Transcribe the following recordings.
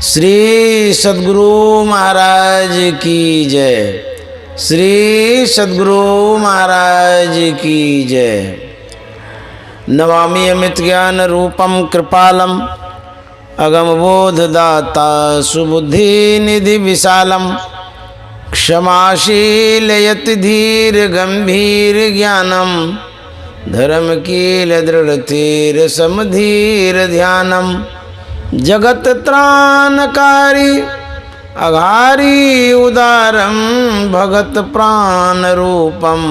श्री सद्गुरु महाराज की जय। श्री सद्गुरु महाराज की जय। नमामि अमित ज्ञान रूपम कृपालम अगम बोध दाता सुबुद्धि निधि विशालम क्षमाशील यति धीर गंभीर ज्ञानम धर्म कील दृढ़ तीर समधीर ध्यानम जगत त्राणकारी अघारी उदारम भगत प्राण रूपम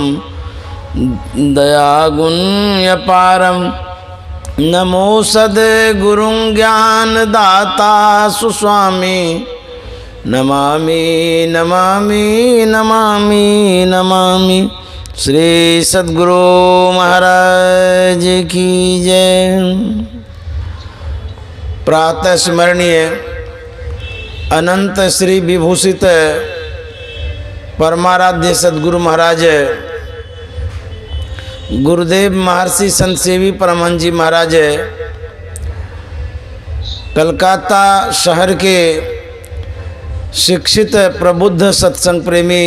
दया गुण्यपारम नमो सद्गुरुं ज्ञान दाता सुस्वामी नमामि नमामि नमामि नमामि। श्री सद्गुरु महाराज की जय। प्रातः स्मरणीय अनंत श्री विभूषित परमाराध्य सद्गुरु महाराज गुरुदेव महर्षि संत सेवी परमहंस जी महाराज कलकत्ता शहर के शिक्षित प्रबुद्ध सत्संग प्रेमी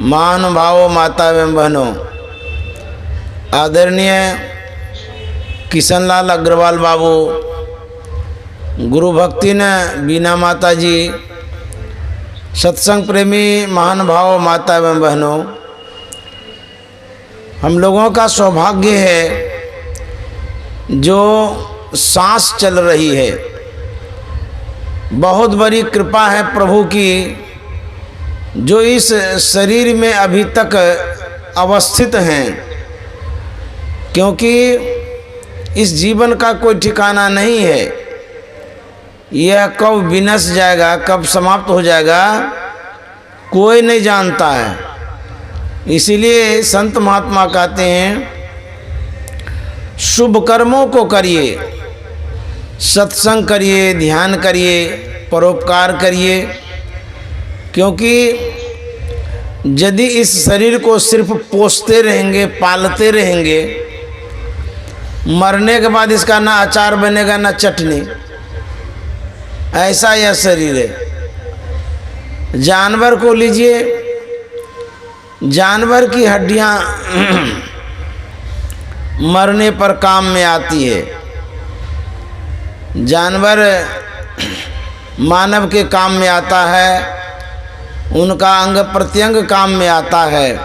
महानुभावों माता एवं बहनों, आदरणीय किशनलाल अग्रवाल बाबू, गुरु भक्ति न बीना माता जी, सत्संग प्रेमी महानुभाव माता एवं बहनों, हम लोगों का सौभाग्य है जो सांस चल रही है। बहुत बड़ी कृपा है प्रभु की जो इस शरीर में अभी तक अवस्थित हैं, क्योंकि इस जीवन का कोई ठिकाना नहीं है। यह कब विनश जाएगा, कब समाप्त हो जाएगा, कोई नहीं जानता है। इसीलिए संत महात्मा कहते हैं शुभ कर्मों को करिए, सत्संग करिए, ध्यान करिए, परोपकार करिए, क्योंकि यदि इस शरीर को सिर्फ पोसते रहेंगे, पालते रहेंगे, मरने के बाद इसका ना अचार बनेगा ना चटनी। ऐसा यह शरीर है। जानवर को लीजिए, जानवर की हड्डियां मरने पर काम में आती है। जानवर मानव के काम में आता है, उनका अंग प्रत्यंग काम में आता है,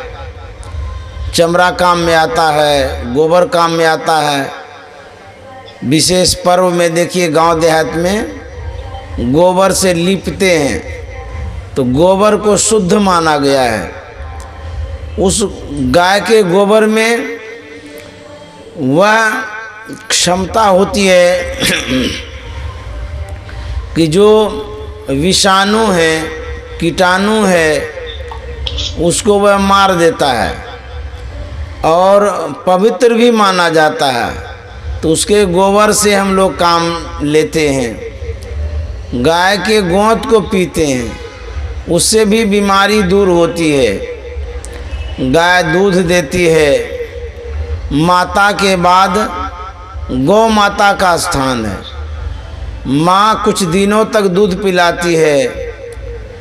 चमड़ा काम में आता है, गोबर काम में आता है। विशेष पर्व में देखिए गांव देहात में गोबर से लीपते हैं, तो गोबर को शुद्ध माना गया है। उस गाय के गोबर में वह क्षमता होती है कि जो विषाणु है, कीटाणु है, उसको वह मार देता है और पवित्र भी माना जाता है। तो उसके गोबर से हम लोग काम लेते हैं। गाय के गोंत को पीते हैं, उससे भी बीमारी दूर होती है। गाय दूध देती है। माता के बाद गौ माता का स्थान है। माँ कुछ दिनों तक दूध पिलाती है,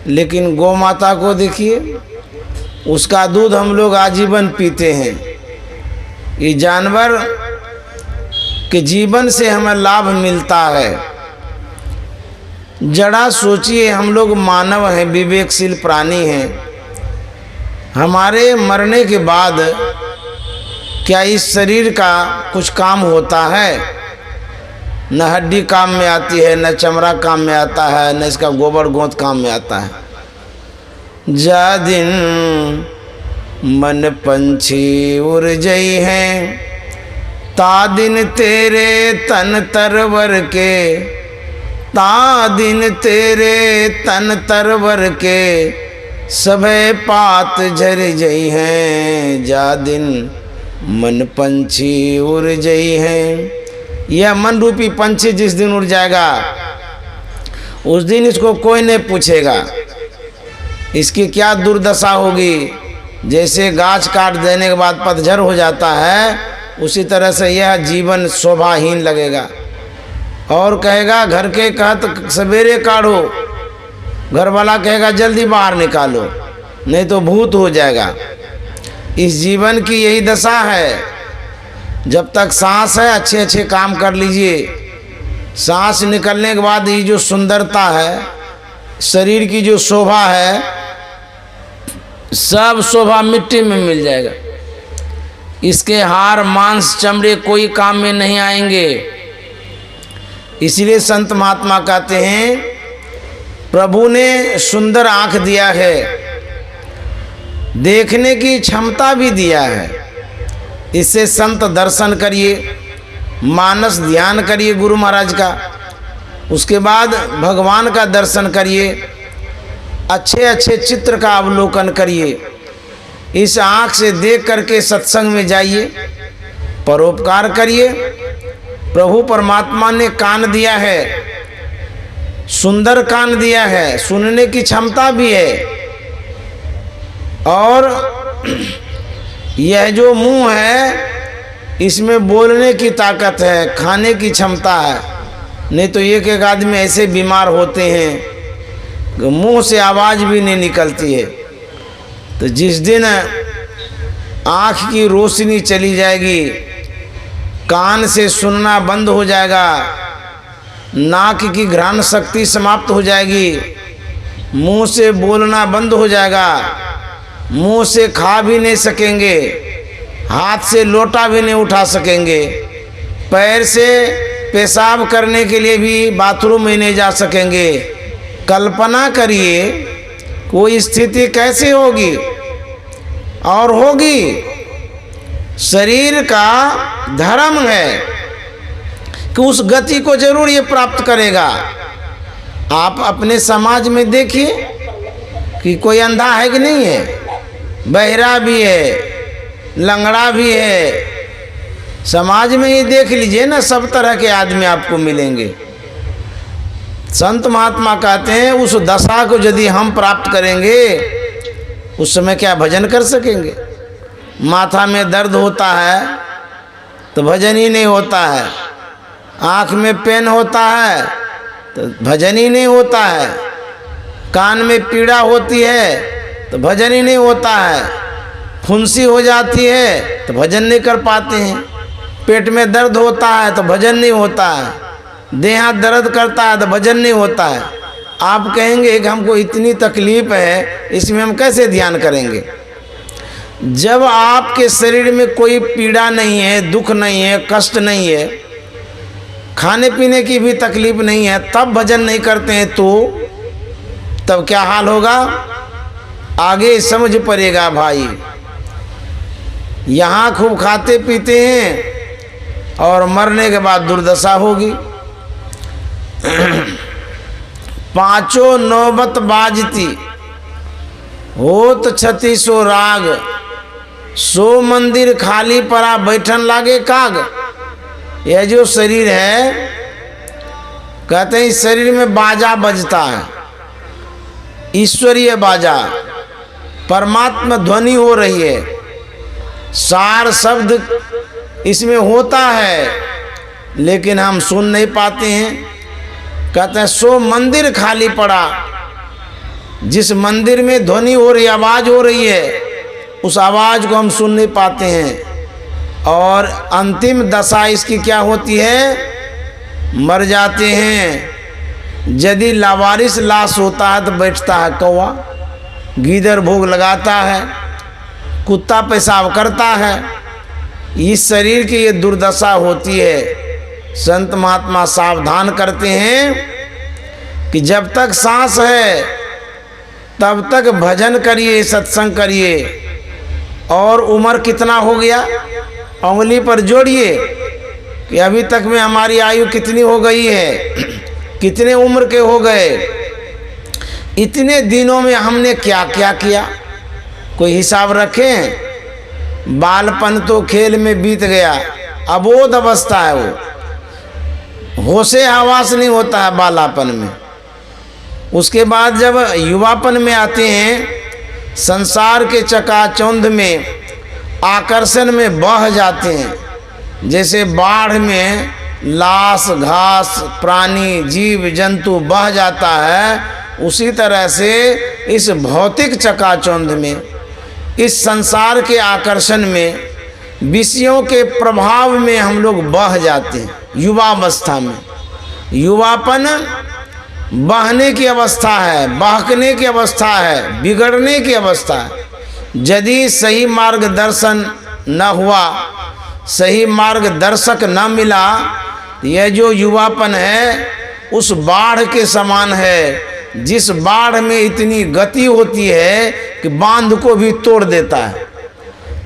लेकिन गौ माता को देखिए, उसका दूध हम लोग आजीवन पीते हैं। ये जानवर के जीवन से हमें लाभ मिलता है। जरा सोचिए, हम लोग मानव हैं, विवेकशील प्राणी हैं। हमारे मरने के बाद क्या इस शरीर का कुछ काम होता है? न हड्डी काम में आती है, न चमड़ा काम में आता है, न इसका गोबर गोंत काम में आता है। जा दिन मन पंछी उड़ जई हैं, ता दिन तेरे तन तरवर के, ता दिन तेरे तन तरवर के, सभे पात झर जई हैं। जा दिन मन पंछी उड़ जई हैं। यह मन रूपी पंछी जिस दिन उड़ जाएगा, उस दिन इसको कोई नहीं पूछेगा इसकी क्या दुर्दशा होगी। जैसे गाछ काट देने के बाद पतझड़ हो जाता है, उसी तरह से यह जीवन शोभाहीन लगेगा और कहेगा घर के कहत सवेरे काढ़ो, घर वाला कहेगा जल्दी बाहर निकालो, नहीं तो भूत हो जाएगा। इस जीवन की यही दशा है। जब तक सांस है अच्छे अच्छे काम कर लीजिए। सांस निकलने के बाद ये जो सुंदरता है, शरीर की जो शोभा है, सब शोभा मिट्टी में मिल जाएगा। इसके हार मांस चमड़े कोई काम में नहीं आएंगे। इसलिए संत महात्मा कहते हैं प्रभु ने सुंदर आँख दिया है, देखने की क्षमता भी दिया है। इससे संत दर्शन करिए, मानस ध्यान करिए गुरु महाराज का, उसके बाद भगवान का दर्शन करिए, अच्छे अच्छे चित्र का अवलोकन करिए। इस आँख से देख करके सत्संग में जाइए, परोपकार करिए। प्रभु परमात्मा ने कान दिया है, सुंदर कान दिया है, सुनने की क्षमता भी है। और यह जो मुंह है इसमें बोलने की ताकत है, खाने की क्षमता है। नहीं तो एक एक आदमी ऐसे बीमार होते हैं कि मुंह से आवाज़ भी नहीं निकलती है। तो जिस दिन आँख की रोशनी चली जाएगी, कान से सुनना बंद हो जाएगा, नाक की घ्राण शक्ति समाप्त हो जाएगी, मुंह से बोलना बंद हो जाएगा, मुंह से खा भी नहीं सकेंगे, हाथ से लोटा भी नहीं उठा सकेंगे, पैर से पेशाब करने के लिए भी बाथरूम में नहीं जा सकेंगे। कल्पना करिए कोई स्थिति कैसे होगी। और होगी। शरीर का धर्म है कि उस गति को जरूर ये प्राप्त करेगा। आप अपने समाज में देखिए कि कोई अंधा है कि नहीं है, बहरा भी है, लंगड़ा भी है। समाज में ही देख लीजिए ना, सब तरह के आदमी आपको मिलेंगे। संत महात्मा कहते हैं उस दशा को यदि हम प्राप्त करेंगे, उस समय क्या भजन कर सकेंगे। माथा में दर्द होता है तो भजन ही नहीं होता है, आँख में पेन होता है तो भजन ही नहीं होता है, कान में पीड़ा होती है तो भजन ही नहीं होता है, फुंसी हो जाती है तो भजन नहीं कर पाते हैं, पेट में दर्द होता है तो भजन नहीं होता है, देह हाथ दर्द करता है तो भजन नहीं होता है। आप कहेंगे कि हमको इतनी तकलीफ है, इसमें हम कैसे ध्यान करेंगे। जब आपके शरीर में कोई पीड़ा नहीं है, दुख नहीं है, कष्ट नहीं है, खाने पीने की भी तकलीफ नहीं है, तब भजन नहीं करते हैं तो तब क्या हाल होगा, आगे समझ पड़ेगा भाई। यहाँ खूब खाते पीते हैं और मरने के बाद दुर्दशा होगी। पांचों नौबत बाजती होत छती सो राग, सो मंदिर खाली पड़ा बैठन लागे काग। यह जो शरीर है, कहते हैं इस शरीर में बाजा बजता है, ईश्वरीय बाजा, परमात्मा ध्वनि हो रही है, सार शब्द इसमें होता है, लेकिन हम सुन नहीं पाते हैं। कहते हैं सो मंदिर खाली पड़ा, जिस मंदिर में ध्वनि हो रही, आवाज़ हो रही है, उस आवाज़ को हम सुन नहीं पाते हैं। और अंतिम दशा इसकी क्या होती है, मर जाते हैं। यदि लावारिस लाश होता है तो बैठता है कौवा, गीदड़ भोग लगाता है, कुत्ता पेशाब करता है। इस शरीर की ये दुर्दशा होती है। संत महात्मा सावधान करते हैं कि जब तक सांस है तब तक भजन करिए, सत्संग करिए। और उम्र कितना हो गया, उंगली पर जोड़िए कि अभी तक में हमारी आयु कितनी हो गई है, कितने उम्र के हो गए, इतने दिनों में हमने क्या क्या किया, कोई हिसाब रखें। बालपन तो खेल में बीत गया, अबोध अवस्था है, वो होशे हवास नहीं होता है बालापन में। उसके बाद जब युवापन में आते हैं, संसार के चकाचौंध में आकर्षण में बह जाते हैं। जैसे बाढ़ में लाश घास प्राणी जीव जंतु बह जाता है, उसी तरह से इस भौतिक चकाचौंध में, इस संसार के आकर्षण में, विषयों के प्रभाव में हम लोग बह जाते हैं। युवावस्था में, युवापन बहने की अवस्था है, बहकने की अवस्था है, बिगड़ने की अवस्था है। यदि सही मार्गदर्शन न हुआ, सही मार्गदर्शक न मिला, यह जो युवापन है उस बाढ़ के समान है, जिस बाढ़ में इतनी गति होती है कि बांध को भी तोड़ देता है।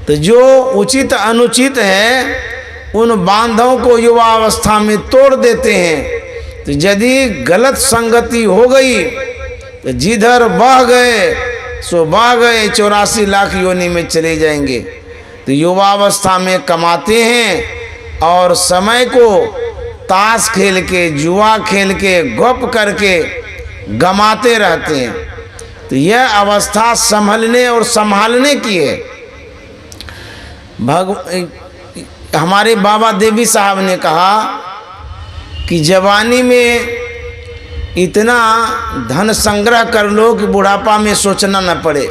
तो जो उचित अनुचित है उन बांधों को युवावस्था में तोड़ देते हैं। तो यदि गलत संगति हो गई तो जिधर बह गए सो बह गए, 84 लाख योनि में चले जाएंगे। तो युवावस्था में कमाते हैं और समय को ताश खेल के, जुआ खेल के, गप करके गमाते रहते हैं। तो यह अवस्था संभलने और संभालने की है। हमारे बाबा देवी साहब ने कहा कि जवानी में इतना धन संग्रह कर लो कि बुढ़ापा में सोचना न पड़े,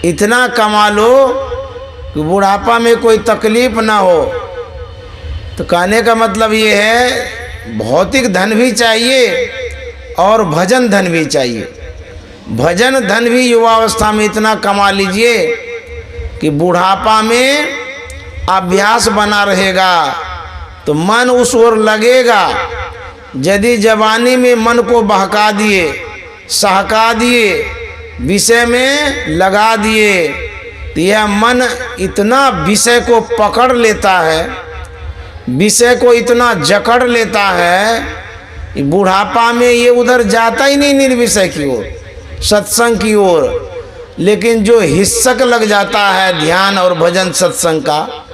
इतना कमा लो कि बुढ़ापा में कोई तकलीफ ना हो। तो कहने का मतलब ये है भौतिक धन भी चाहिए और भजन धन भी चाहिए। भजन धन भी युवावस्था में इतना कमा लीजिए कि बुढ़ापा में अभ्यास बना रहेगा, तो मन उस ओर लगेगा। यदि जवानी में मन को बहका दिए, सहका दिए, विषय में लगा दिए, तो यह मन इतना विषय को पकड़ लेता है, विषय को इतना जकड़ लेता है कि बुढ़ापा में ये उधर जाता ही नहीं निर्विषय की ओर, सत्संग की ओर। लेकिन जो हिस्सक लग जाता है ध्यान और भजन सत्संग का,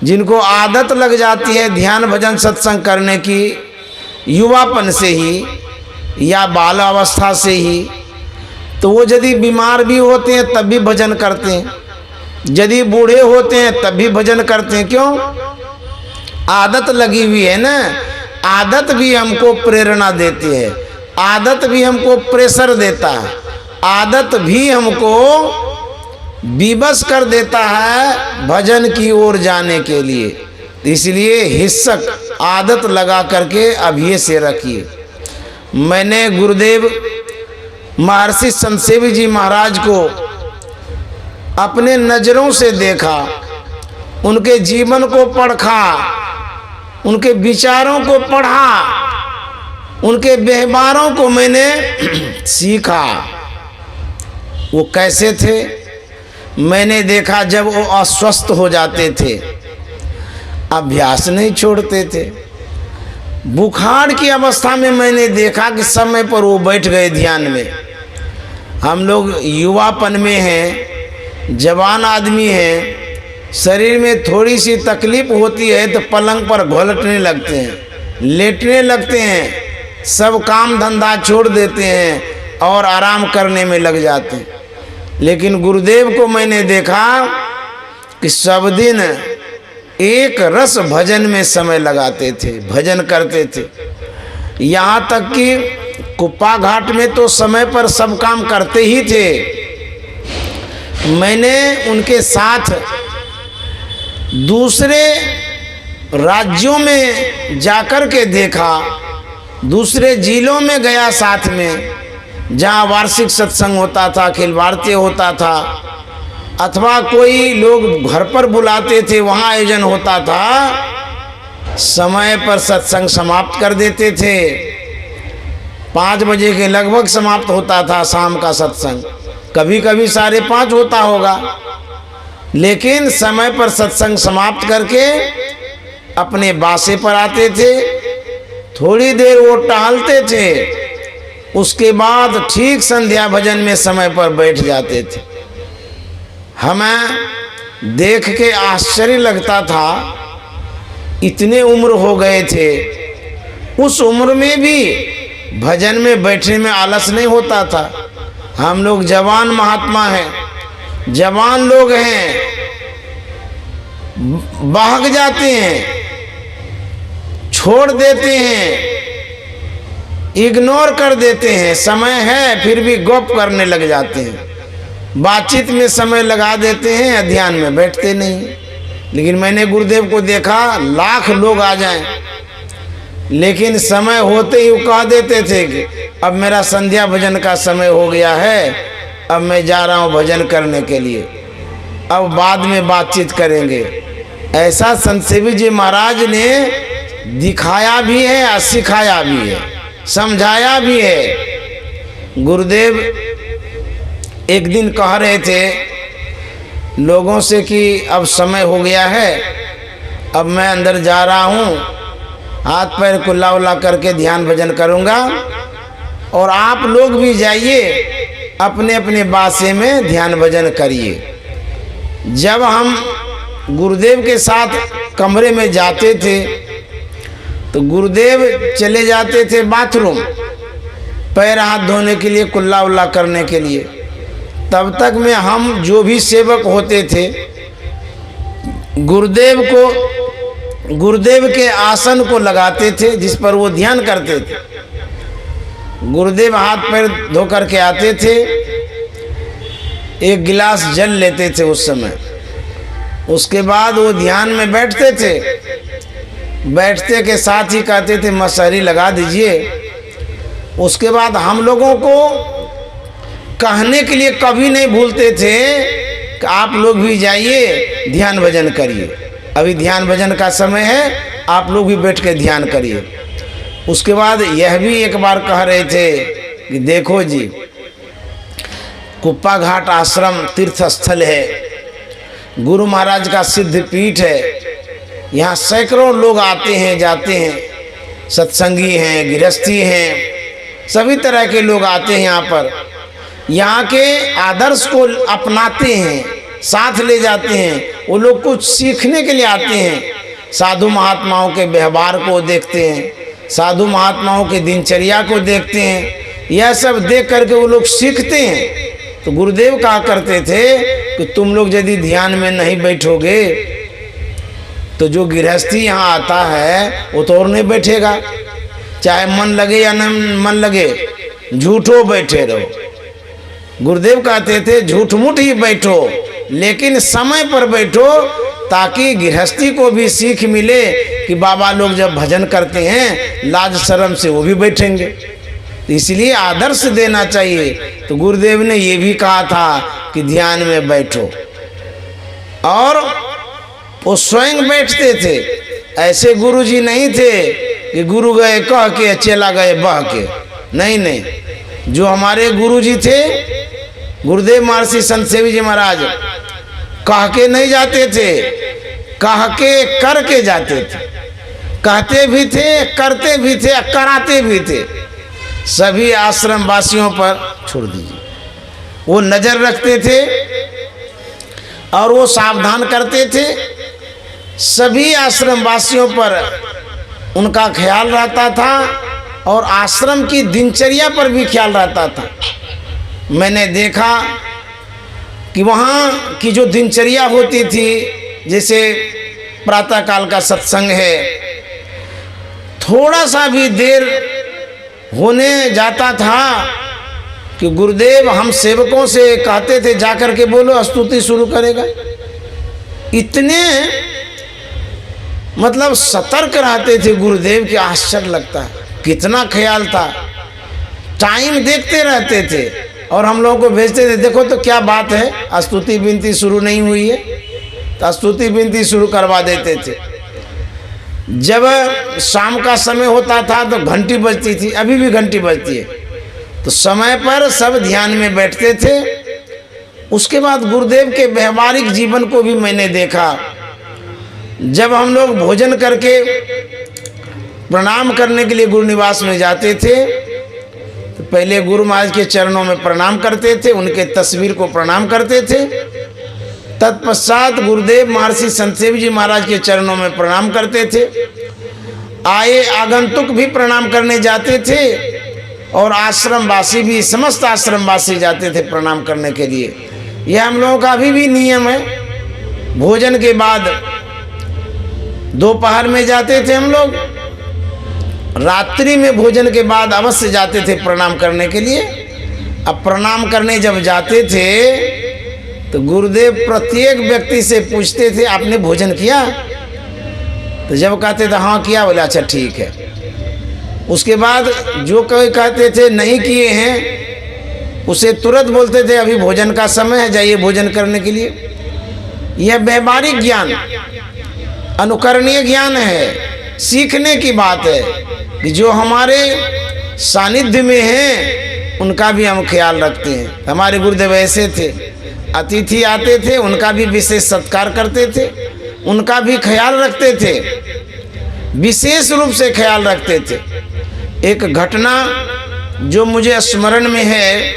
जिनको आदत लग जाती है ध्यान भजन सत्संग करने की युवापन से ही या बालावस्था से ही, तो वो यदि बीमार भी होते हैं तब भी भजन करते हैं, यदि बूढ़े होते हैं तब भी भजन करते हैं। क्यों? आदत लगी हुई है ना। आदत भी हमको प्रेरणा देती है, आदत भी हमको प्रेशर देता है, आदत भी हमको विवश कर देता है भजन की ओर जाने के लिए। इसलिए हिस्सक आदत लगा करके अभी से रखिए। मैंने गुरुदेव महर्षि संत सेवी जी महाराज को अपने नज़रों से देखा, उनके जीवन को परखा, उनके विचारों को पढ़ा, उनके व्यवहारों को मैंने सीखा। वो कैसे थे मैंने देखा। जब वो अस्वस्थ हो जाते थे अभ्यास नहीं छोड़ते थे। बुखार की अवस्था में मैंने देखा कि समय पर वो बैठ गए ध्यान में। हम लोग युवापन में हैं, जवान आदमी हैं, शरीर में थोड़ी सी तकलीफ होती है तो पलंग पर घोलटने लगते हैं, लेटने लगते हैं, सब काम धंधा छोड़ देते हैं और आराम करने में लग जाते हैं। लेकिन गुरुदेव को मैंने देखा कि सब दिन एक रस भजन में समय लगाते थे, भजन करते थे। यहाँ तक कि कुप्पा घाट में तो समय पर सब काम करते ही थे। मैंने उनके साथ दूसरे राज्यों में जाकर के देखा, दूसरे जिलों में गया साथ में, जहाँ वार्षिक सत्संग होता था, अखिल भारतीय होता था, अथवा कोई लोग घर पर बुलाते थे वहाँ आयोजन होता था। समय पर सत्संग समाप्त कर देते थे। 5 बजे के लगभग समाप्त होता था शाम का सत्संग, कभी कभी 5:30 होता होगा, लेकिन समय पर सत्संग समाप्त करके अपने बासे पर आते थे। थोड़ी देर वो टहलते थे, उसके बाद ठीक संध्या भजन में समय पर बैठ जाते थे। हमें देख के आश्चर्य लगता था, इतने उम्र हो गए थे, उस उम्र में भी भजन में बैठने में आलस नहीं होता था। हम लोग जवान महात्मा हैं, जवान लोग हैं, भाग जाते हैं, छोड़ देते हैं, इग्नोर कर देते हैं। समय है फिर भी गप करने लग जाते हैं, बातचीत में समय लगा देते हैं, ध्यान में बैठते नहीं। लेकिन मैंने गुरुदेव को देखा, लाख लोग आ जाएं, लेकिन समय होते ही वो कह देते थे कि अब मेरा संध्या भजन का समय हो गया है, अब मैं जा रहा हूँ भजन करने के लिए, अब बाद में बातचीत करेंगे। ऐसा संत सेवी जी महाराज ने दिखाया भी है और सिखाया भी है, समझाया भी है। गुरुदेव एक दिन कह रहे थे लोगों से कि अब समय हो गया है, अब मैं अंदर जा रहा हूँ, हाथ पैर कुल्ला उल्ला करके ध्यान भजन करूँगा, और आप लोग भी जाइए अपने अपने बासे में ध्यान भजन करिए। जब हम गुरुदेव के साथ कमरे में जाते थे तो गुरुदेव चले जाते थे बाथरूम, पैर हाथ धोने के लिए, कुल्ला उल्ला करने के लिए। तब तक में हम जो भी सेवक होते थे गुरुदेव के आसन को लगाते थे जिस पर वो ध्यान करते थे। गुरुदेव हाथ पैर धो करके आते थे, एक गिलास जल लेते थे उस समय, उसके बाद वो ध्यान में बैठते थे। बैठते के साथ ही कहते थे मसहरी लगा दीजिए। उसके बाद हम लोगों को कहने के लिए कभी नहीं भूलते थे कि आप लोग भी जाइए ध्यान भजन करिए, अभी ध्यान भजन का समय है, आप लोग भी बैठ के ध्यान करिए। उसके बाद यह भी एक बार कह रहे थे कि देखो जी, कुप्पा घाट आश्रम तीर्थ स्थल है, गुरु महाराज का सिद्ध पीठ है, यहाँ सैकड़ों लोग आते हैं जाते हैं, सत्संगी हैं, गृहस्थी हैं, सभी तरह के लोग आते हैं यहाँ पर। यहाँ के आदर्श को अपनाते हैं, साथ ले जाते हैं। वो लोग कुछ सीखने के लिए आते हैं, साधु महात्माओं के व्यवहार को देखते हैं, साधु महात्माओं के दिनचर्या को देखते हैं, यह सब देख करके वो लोग सीखते हैं। तो गुरुदेव कहा करते थे कि तुम लोग यदि ध्यान में नहीं बैठोगे तो जो गृहस्थी यहाँ आता है वो तो और नहीं बैठेगा, चाहे मन लगे या न मन लगे, झूठो बैठे रहो। गुरुदेव कहते थे झूठ मूठ ही बैठो, लेकिन समय पर बैठो, ताकि गृहस्थी को भी सीख मिले कि बाबा लोग जब भजन करते हैं लाज शर्म से वो भी बैठेंगे। इसलिए आदर्श देना चाहिए। तो गुरुदेव ने ये भी कहा था कि ध्यान में बैठो, और वो स्वयं बैठते थे। ऐसे गुरुजी नहीं थे कि गुरु गए कह के चला गए बह के, नहीं नहीं। जो हमारे गुरुजी थे गुरुदेव महर्षि संत सेवी जी महाराज, कह के नहीं जाते थे, कह के करके जाते थे। कहते भी थे, करते भी थे, कराते भी थे। सभी आश्रम वासियों पर छोड़ दीजिए, वो नजर रखते थे और वो सावधान करते थे। सभी आश्रम वासियों पर उनका ख्याल रहता था और आश्रम की दिनचर्या पर भी ख्याल रहता था। मैंने देखा कि वहाँ की जो दिनचर्या होती थी, जैसे प्रातःकाल का सत्संग है, थोड़ा सा भी देर होने जाता था कि गुरुदेव हम सेवकों से कहते थे जाकर के बोलो, स्तुति शुरू करेगा। इतने मतलब सतर्क रहते थे गुरुदेव कि आश्चर्य लगता है, कितना ख्याल था। टाइम देखते रहते थे और हम लोगों को भेजते थे, देखो तो क्या बात है, स्तुति विनती शुरू नहीं हुई है, तो स्तुति विनती शुरू करवा देते थे। जब शाम का समय होता था तो घंटी बजती थी, अभी भी घंटी बजती है, तो समय पर सब ध्यान में बैठते थे। उसके बाद गुरुदेव के व्यवहारिक जीवन को भी मैंने देखा। जब हम लोग भोजन करके प्रणाम करने के लिए गुरु निवास में जाते थे तो पहले गुरु महाराज के चरणों में प्रणाम करते थे, उनके तस्वीर को प्रणाम करते थे। तत्पश्चात गुरुदेव महर्षि संत सेवी जी महाराज के चरणों में प्रणाम करते थे। आए आगंतुक भी प्रणाम करने जाते थे और आश्रमवासी भी, समस्त आश्रमवासी जाते थे प्रणाम करने के लिए। यह हम लोगों का अभी भी नियम है। भोजन के बाद दोपहर में जाते थे हम लोग, रात्रि में भोजन के बाद अवश्य जाते थे प्रणाम करने के लिए। अब प्रणाम करने जब जाते थे तो गुरुदेव प्रत्येक व्यक्ति से पूछते थे आपने भोजन किया? तो जब कहते थे हाँ किया, बोले अच्छा ठीक है। उसके बाद जो कोई कहते थे नहीं किए हैं उसे तुरंत बोलते थे अभी भोजन का समय है, जाइए भोजन करने के लिए। यह व्यवहारिक ज्ञान, अनुकरणीय ज्ञान है, सीखने की बात है कि जो हमारे सानिध्य में हैं उनका भी हम ख्याल रखते हैं। हमारे गुरुदेव ऐसे थे, अतिथि आते थे उनका भी विशेष सत्कार करते थे, उनका भी ख्याल रखते थे, विशेष रूप से ख्याल रखते थे। एक घटना जो मुझे स्मरण में है,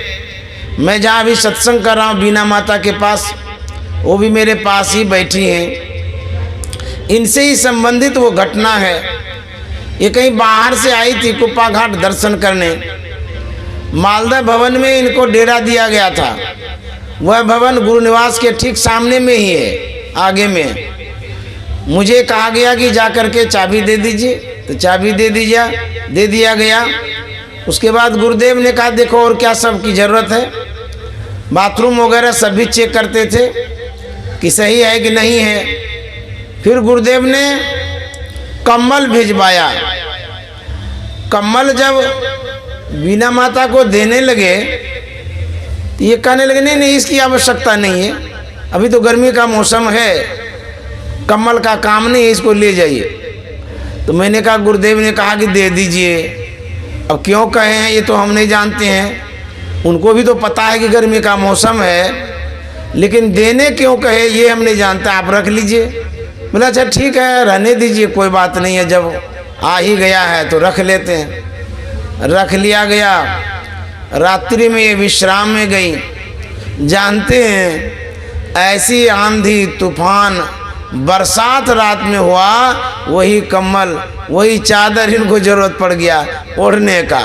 मैं जहाँ अभी सत्संग कर रहा हूँ बीना माता के पास, वो भी मेरे पास ही बैठी हैं, इनसे ही संबंधित वो घटना है। ये कहीं बाहर से आई थी कुप्पा घाट दर्शन करने। मालदा भवन में इनको डेरा दिया गया था। वह भवन गुरु निवास के ठीक सामने में ही है, आगे में। मुझे कहा गया कि जा कर के चाबी दे दीजिए, तो चाबी दे दिया गया। उसके बाद गुरुदेव ने कहा देखो और क्या सब की ज़रूरत है। बाथरूम वगैरह सभी चेक करते थे कि सही है कि नहीं है। फिर गुरुदेव ने कम्बल भिजवाया। कम्बल जब बीना माता को देने लगे तो ये कहने लगे नहीं इसकी आवश्यकता नहीं है, अभी तो गर्मी का मौसम है, कम्बल का काम नहीं है, इसको ले जाइए। तो मैंने कहा गुरुदेव ने कहा कि दे दीजिए। अब क्यों कहे हैं ये तो हम नहीं जानते हैं, उनको भी तो पता है कि गर्मी का मौसम है, लेकिन देने क्यों कहे ये हम नहीं जानते, आप रख लीजिए। बोला अच्छा ठीक है रहने दीजिए, कोई बात नहीं है, जब आ ही गया है तो रख लेते हैं। रख लिया गया। रात्रि में ये विश्राम में गई। जानते हैं ऐसी आंधी तूफान बरसात रात में हुआ, वही कम्बल वही चादर इनको जरूरत पड़ गया ओढ़ने का।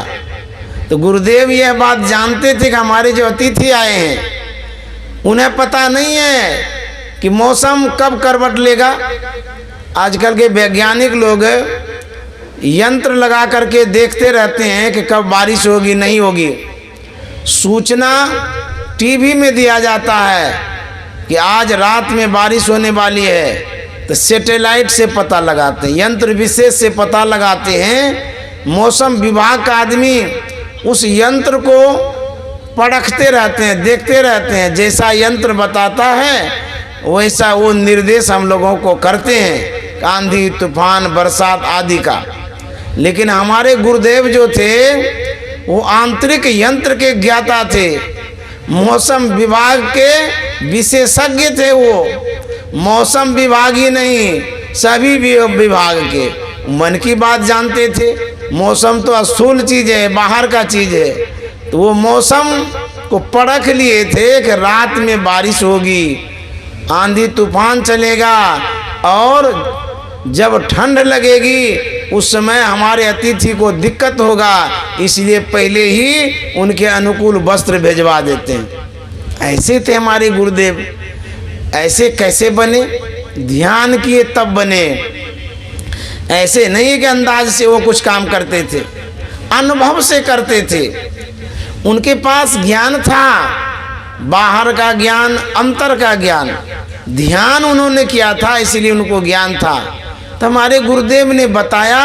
तो गुरुदेव यह बात जानते थे कि हमारे जो अतिथि आए हैं उन्हें पता नहीं है कि मौसम कब करवट लेगा। आजकल के वैज्ञानिक लोग यंत्र लगा करके देखते रहते हैं कि कब बारिश होगी नहीं होगी। सूचना टीवी में दिया जाता है कि आज रात में बारिश होने वाली है, तो सैटेलाइट से पता लगाते हैं, यंत्र विशेष से पता लगाते हैं। मौसम विभाग का आदमी उस यंत्र को परखते रहते हैं, देखते रहते हैं, जैसा यंत्र बताता है वैसा वो निर्देश हम लोगों को करते हैं, आंधी तूफान बरसात आदि का। लेकिन हमारे गुरुदेव जो थे वो आंतरिक यंत्र के ज्ञाता थे, मौसम विभाग के विशेषज्ञ थे। वो मौसम विभाग ही नहीं, सभी विभाग के मन की बात जानते थे। मौसम तो अस्थूल चीज़ है, बाहर का चीज़ है। तो वो मौसम को परख लिए थे कि रात में बारिश होगी, आंधी तूफान चलेगा, और जब ठंड लगेगी उस समय हमारे अतिथि को दिक्कत होगा, इसलिए पहले ही उनके अनुकूल वस्त्र भेजवा देते हैं। ऐसे थे हमारे गुरुदेव। ऐसे कैसे बने? ध्यान किए तब बने। ऐसे नहीं कि अंदाज से वो कुछ काम करते थे, अनुभव से करते थे। उनके पास ज्ञान था, बाहर का ज्ञान, अंतर का ज्ञान। ध्यान उन्होंने किया था इसलिए उनको ज्ञान था। तो हमारे गुरुदेव ने बताया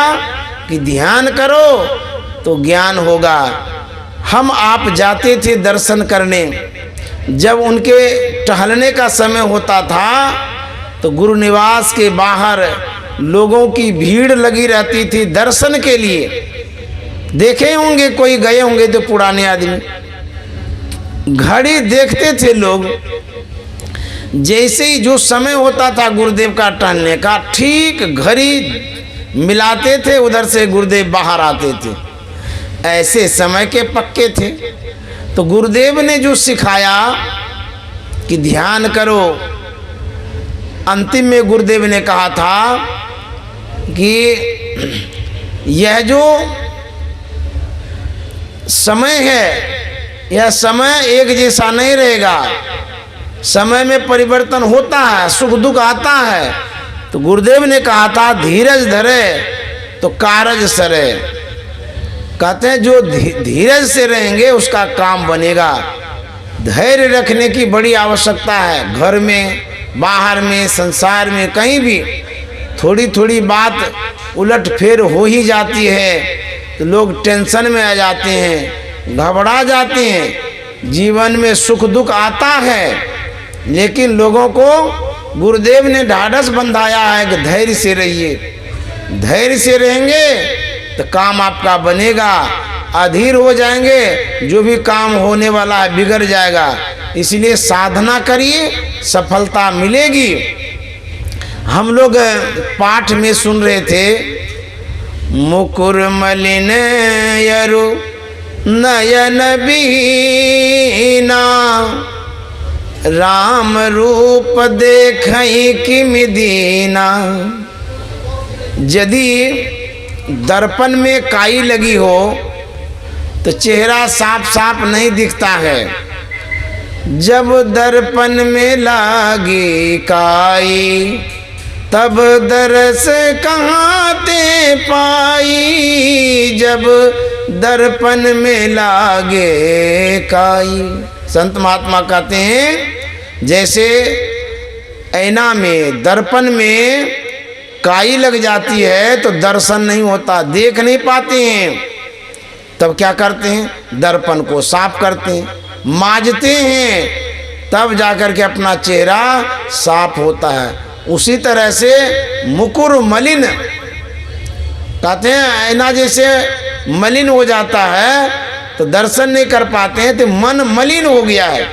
कि ध्यान करो तो ज्ञान होगा। हम आप जाते थे दर्शन करने, जब उनके टहलने का समय होता था तो गुरु निवास के बाहर लोगों की भीड़ लगी रहती थी दर्शन के लिए। देखे होंगे, कोई गए होंगे तो पुराने आदमी, घड़ी देखते थे लोग। जैसे ही जो समय होता था गुरुदेव का टहलने का, ठीक घड़ी मिलाते थे, उधर से गुरुदेव बाहर आते थे। ऐसे समय के पक्के थे। तो गुरुदेव ने जो सिखाया कि ध्यान करो, अंतिम में गुरुदेव ने कहा था कि यह जो समय है, यह समय एक जैसा नहीं रहेगा, समय में परिवर्तन होता है, सुख दुख आता है। तो गुरुदेव ने कहा था धीरज धरे तो कारज सरे। कहते हैं जो धीरज से रहेंगे उसका काम बनेगा। धैर्य रखने की बड़ी आवश्यकता है। घर में, बाहर में, संसार में, कहीं भी थोड़ी थोड़ी बात उलट फेर हो ही जाती है तो लोग टेंशन में आ जाते हैं, घबरा जाते हैं। जीवन में सुख दुख आता है, लेकिन लोगों को गुरुदेव ने ढाढ़स बंधाया है कि धैर्य से रहिए। धैर्य से रहेंगे तो काम आपका बनेगा। अधीर हो जाएंगे, जो भी काम होने वाला है बिगड़ जाएगा। इसलिए साधना करिए, सफलता मिलेगी। हम लोग पाठ में सुन रहे थे, मुकुर मलिन यरु नयन बीना, राम रूप देखई किम दीना। यदि दर्पण में काई लगी हो तो चेहरा साफ साफ नहीं दिखता है। जब दर्पण में लागी काई, तब दरस कहाँ ते पाई। जब दर्पण में लागे काई। संत महात्मा कहते हैं जैसे ऐना में, दर्पण में काई लग जाती है तो दर्शन नहीं होता, देख नहीं पाते हैं। तब क्या करते हैं? दर्पण को साफ करते हैं, मांजते हैं, तब जाकर के अपना चेहरा साफ होता है। उसी तरह से मुकुर मलिन, कहते हैं ऐना जैसे मलिन हो जाता है तो दर्शन नहीं कर पाते हैं, तो मन मलिन हो गया है।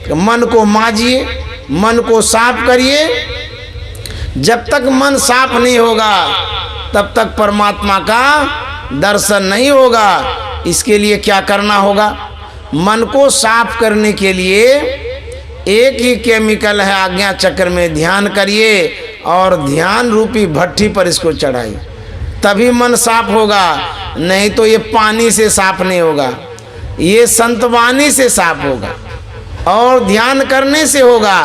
तो मन को मांजिए, मन को साफ करिए। जब तक मन साफ नहीं होगा तब तक परमात्मा का दर्शन नहीं होगा। इसके लिए क्या करना होगा? मन को साफ करने के लिए एक ही केमिकल है, आज्ञा चक्र में ध्यान करिए और ध्यान रूपी भट्ठी पर इसको चढ़ाइए, तभी मन साफ होगा। नहीं तो ये पानी से साफ नहीं होगा, ये संतवाणी से साफ होगा और ध्यान करने से होगा।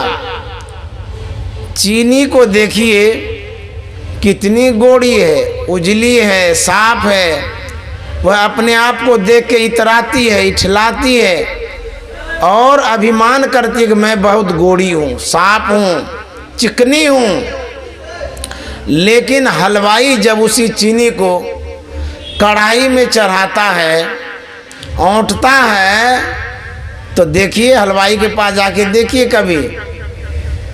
चीनी को देखिए कितनी गोड़ी है, उजली है, साफ है। वह अपने आप को देख के इतराती है, इठलाती है और अभिमान करती है कि मैं बहुत गोड़ी हूँ, साफ हूँ, चिकनी हूँ। लेकिन हलवाई जब उसी चीनी को कढ़ाई में चढ़ाता है, औंटता है, तो देखिए हलवाई के पास जाके देखिए कभी,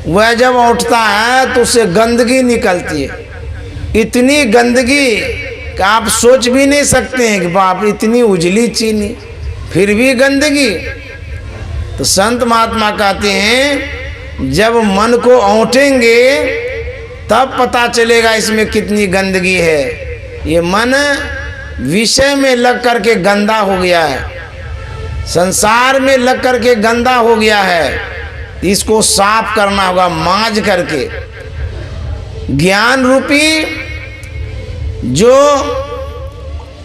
वह जब औंटता है तो उससे गंदगी निकलती है। इतनी गंदगी कि आप सोच भी नहीं सकते हैं कि बाप इतनी उजली चीनी, फिर भी गंदगी। तो संत महात्मा कहते हैं जब मन को औंटेंगे तब पता चलेगा इसमें कितनी गंदगी है। ये मन विषय में लग करके गंदा हो गया है, संसार में लग करके गंदा हो गया है। इसको साफ करना होगा मांज करके। ज्ञान रूपी जो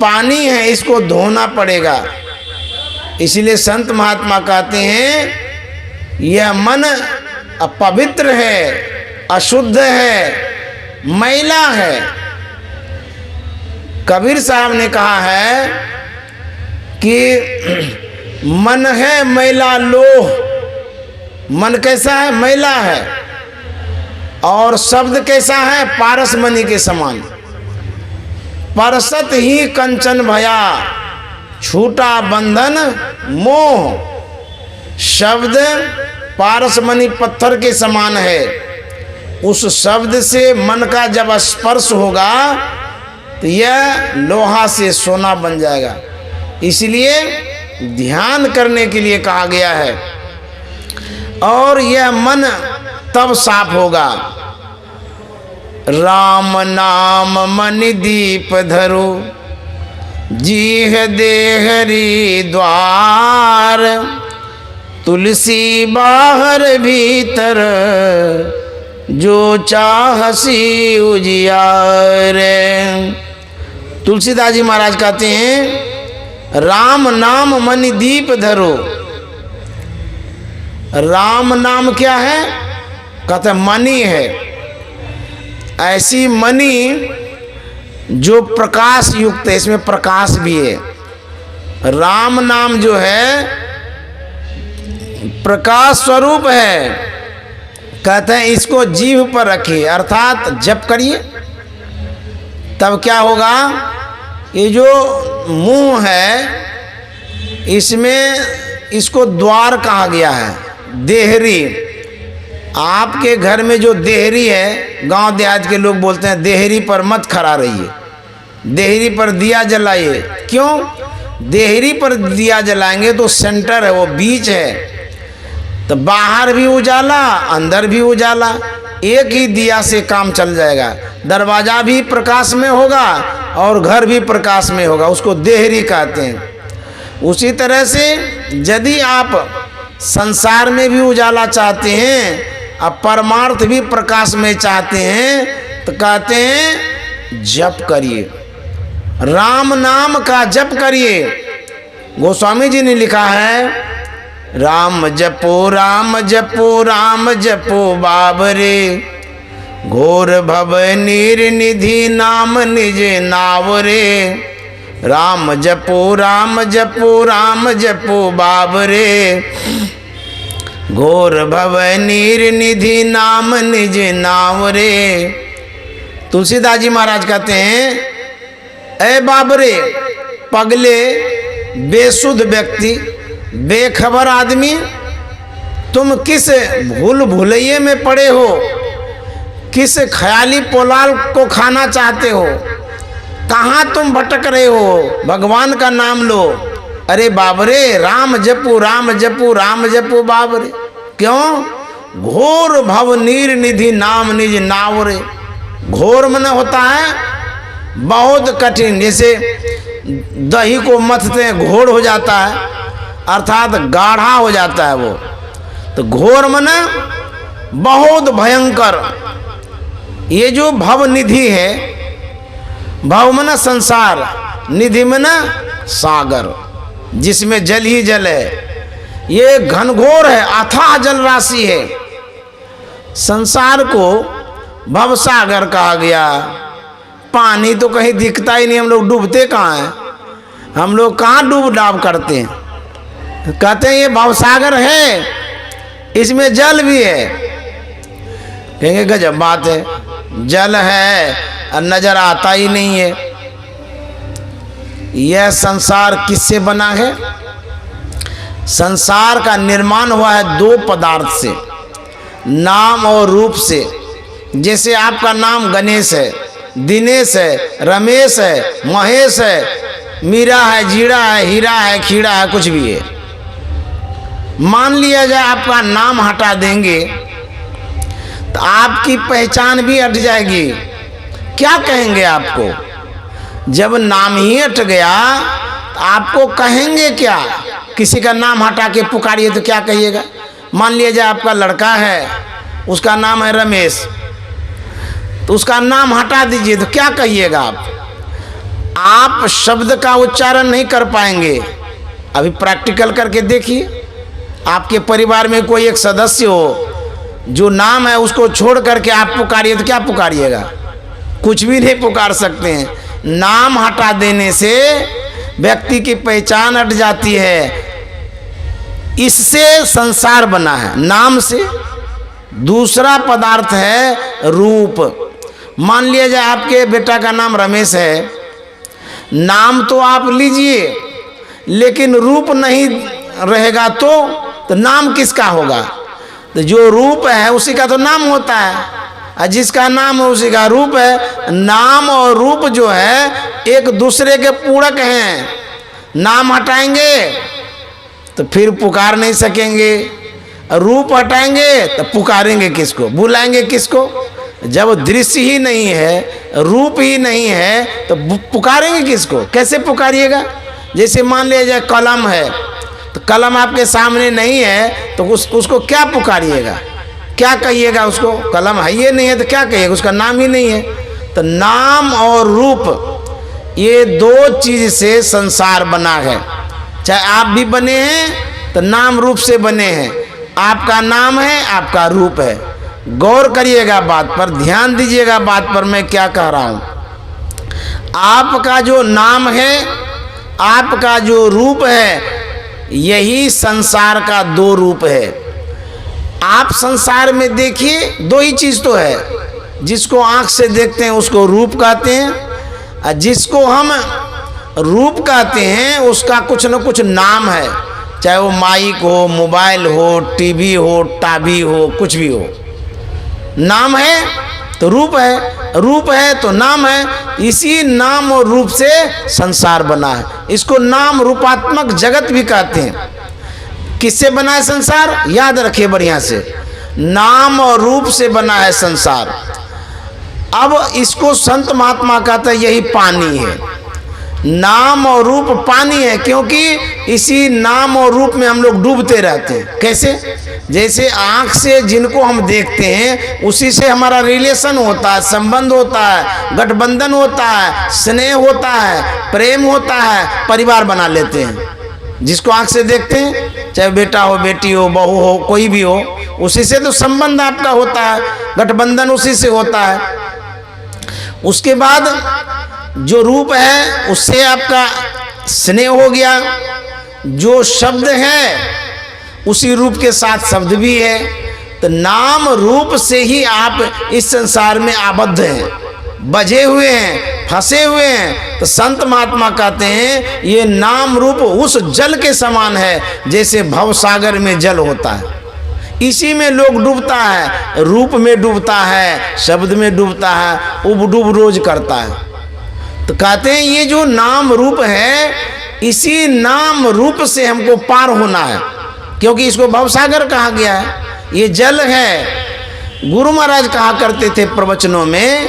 पानी है इसको धोना पड़ेगा। इसलिए संत महात्मा कहते हैं यह मन अपवित्र है, अशुद्ध है, मैला है। कबीर साहब ने कहा है कि मन है मैला लोह। मन कैसा है? मैला है। और शब्द कैसा है? पारसमणि के समान। परसत ही कंचन भया, छूटा बंधन मोह। शब्द पारसमणि पत्थर के समान है। उस शब्द से मन का जब स्पर्श होगा तो यह लोहा से सोना बन जाएगा। इसलिए ध्यान करने के लिए कहा गया है और यह मन तब साफ होगा। राम नाम मन दीप धरो, जीह देहरी द्वार। तुलसी बाहर भीतर, जो चाहसी उजियार। तुलसीदास जी महाराज कहते हैं राम नाम मन दीप धरो। राम नाम क्या है? कहते मणि है। ऐसी मणि जो प्रकाश युक्त है, इसमें प्रकाश भी है। राम नाम जो है प्रकाश स्वरूप है। कहते हैं इसको जीभ पर रखिए, अर्थात जप करिए, तब क्या होगा, ये जो मुंह है इसमें इसको द्वार कहा गया है, देहरी। आपके घर में जो देहरी है, गांव देहात के लोग बोलते हैं देहरी पर मत खड़ा रहिए, देहरी पर दिया जलाइए। क्यों? देहरी पर दिया जलाएंगे तो सेंटर है, वो बीच है, तो बाहर भी उजाला अंदर भी उजाला, एक ही दिया से काम चल जाएगा। दरवाजा भी प्रकाश में होगा और घर भी प्रकाश में होगा, उसको देहरी कहते हैं। उसी तरह से यदि आप संसार में भी उजाला चाहते हैं, अब परमार्थ भी प्रकाश में चाहते हैं, तो कहते हैं जप करिए, राम नाम का जप करिए। गोस्वामी जी ने लिखा है, राम जपो राम जपो राम जपो बाबरे, घोर भव नीर निधि नाम निज नावरे। राम जपो राम जपो राम जपो बाबरे, घोर भव नीर निधि नाम निज नावरे। तुलसीदास जी महाराज कहते हैं, ऐ बाबरे, पगले बेसुध व्यक्ति, बेखबर आदमी, तुम किस भूल भुलैये में पड़े हो, किस ख्याली पोलाल को खाना चाहते हो, कहाँ तुम भटक रहे हो, भगवान का नाम लो। अरे बाबरे, राम जपू राम जपू राम जपू बाबरे। क्यों? घोर भव नीर निधि नाम निज नावरे। घोर मन होता है बहुत कठिन, जैसे दही को मथते हैं घोर हो जाता है, अर्थात गाढ़ा हो जाता है वो। तो घोर मन बहुत भयंकर। ये जो भव निधि है, भव मन संसार, निधि मन सागर, जिसमें जल ही जल है, ये घनघोर है, अथाह जल राशि है। संसार को भव सागर कहा गया। पानी तो कहीं दिखता ही नहीं, हम लोग डूबते कहाँ हैं, हम लोग कहाँ डूब डाब करते हैं। कहते हैं ये भव सागर है, इसमें जल भी है। कहेंगे गजब बात है, जल है और नजर आता ही नहीं है। यह संसार किससे बना है? संसार का निर्माण हुआ है दो पदार्थ से, नाम और रूप से। जैसे आपका नाम गणेश है, दिनेश है, रमेश है, महेश है, मीरा है, जीरा है, हीरा है, खीरा है, कुछ भी है। मान लिया जाए आपका नाम हटा देंगे तो आपकी पहचान भी हट जाएगी। क्या कहेंगे आपको? जब नाम ही हट गया तो आपको कहेंगे क्या? किसी का नाम हटा के पुकारिए तो क्या कहिएगा? मान लिया जाए आपका लड़का है, उसका नाम है रमेश, तो उसका नाम हटा दीजिए तो क्या कहिएगा आप? आप शब्द का उच्चारण नहीं कर पाएंगे। अभी प्रैक्टिकल करके देखिए, आपके परिवार में कोई एक सदस्य हो, जो नाम है उसको छोड़ करके आप पुकारिए तो क्या पुकारिएगा? कुछ भी नहीं पुकार सकते हैं। नाम हटा देने से व्यक्ति की पहचान हट जाती है। इससे संसार बना है, नाम से। दूसरा पदार्थ है रूप। मान लिया जाए आपके बेटा का नाम रमेश है, नाम तो आप लीजिए लेकिन रूप नहीं रहेगा तो नाम किसका होगा? तो जो रूप है उसी का तो नाम होता है, और जिसका नाम है उसी का रूप है। नाम और रूप जो है एक दूसरे के पूरक हैं। नाम हटाएंगे तो फिर पुकार नहीं सकेंगे, रूप हटाएंगे तो पुकारेंगे किसको, बुलाएंगे किसको? जब दृश्य ही नहीं है, रूप ही नहीं है, तो पुकारेंगे किसको? कैसे पुकारिएगा? जैसे मान लिया जाए कलम है, तो कलम आपके सामने नहीं है तो उसको क्या पुकारिएगा? क्या कहिएगा उसको? कलम है ये नहीं है तो क्या कहिएगा? उसका नाम ही नहीं है। तो नाम और रूप, ये दो चीज से संसार बना है। चाहे आप भी बने हैं तो नाम रूप से बने हैं। आपका नाम है, आपका रूप है। गौर करिएगा बात पर, ध्यान दीजिएगा बात पर मैं क्या कह रहा हूं। आपका जो नाम है, आपका जो रूप है यही संसार का दो रूप है। आप संसार में देखिए दो ही चीज तो है, जिसको आंख से देखते हैं उसको रूप कहते हैं, और जिसको हम रूप कहते हैं उसका कुछ न कुछ नाम है, चाहे वो माइक हो, मोबाइल हो, टीवी हो, टाबी हो, कुछ भी हो। नाम है तो रूप है, रूप है तो नाम है। इसी नाम और रूप से संसार बना है। इसको नाम रूपात्मक जगत भी कहते हैं। किससे बना है संसार? याद रखिए बढ़िया से, नाम और रूप से बना है संसार। अब इसको संत महात्मा कहते हैं यही पानी है। नाम और रूप पानी है, क्योंकि इसी नाम और रूप में हम लोग डूबते रहते हैं। कैसे? जैसे आंख से जिनको हम देखते हैं उसी से हमारा रिलेशन होता है, संबंध होता है, गठबंधन होता है, स्नेह होता है, प्रेम होता है, परिवार बना लेते हैं। जिसको आंख से देखते हैं, चाहे बेटा हो, बेटी हो, बहू हो, कोई भी हो, उसी से तो संबंध आपका होता है, गठबंधन उसी से होता है। उसके बाद जो रूप है उससे आपका स्नेह हो गया। जो शब्द है उसी रूप के साथ शब्द भी है। तो नाम रूप से ही आप इस संसार में आबद्ध हैं, बजे हुए हैं, फंसे हुए हैं। तो संत महात्मा कहते हैं ये नाम रूप उस जल के समान है जैसे भवसागर में जल होता है। इसी में लोग डूबता है, रूप में डूबता है, शब्द में डूबता है, उब डूब रोज करता है। तो कहते हैं ये जो नाम रूप है, इसी नाम रूप से हमको पार होना है, क्योंकि इसको भवसागर कहा गया है। ये जल है। गुरु महाराज कहा करते थे प्रवचनों में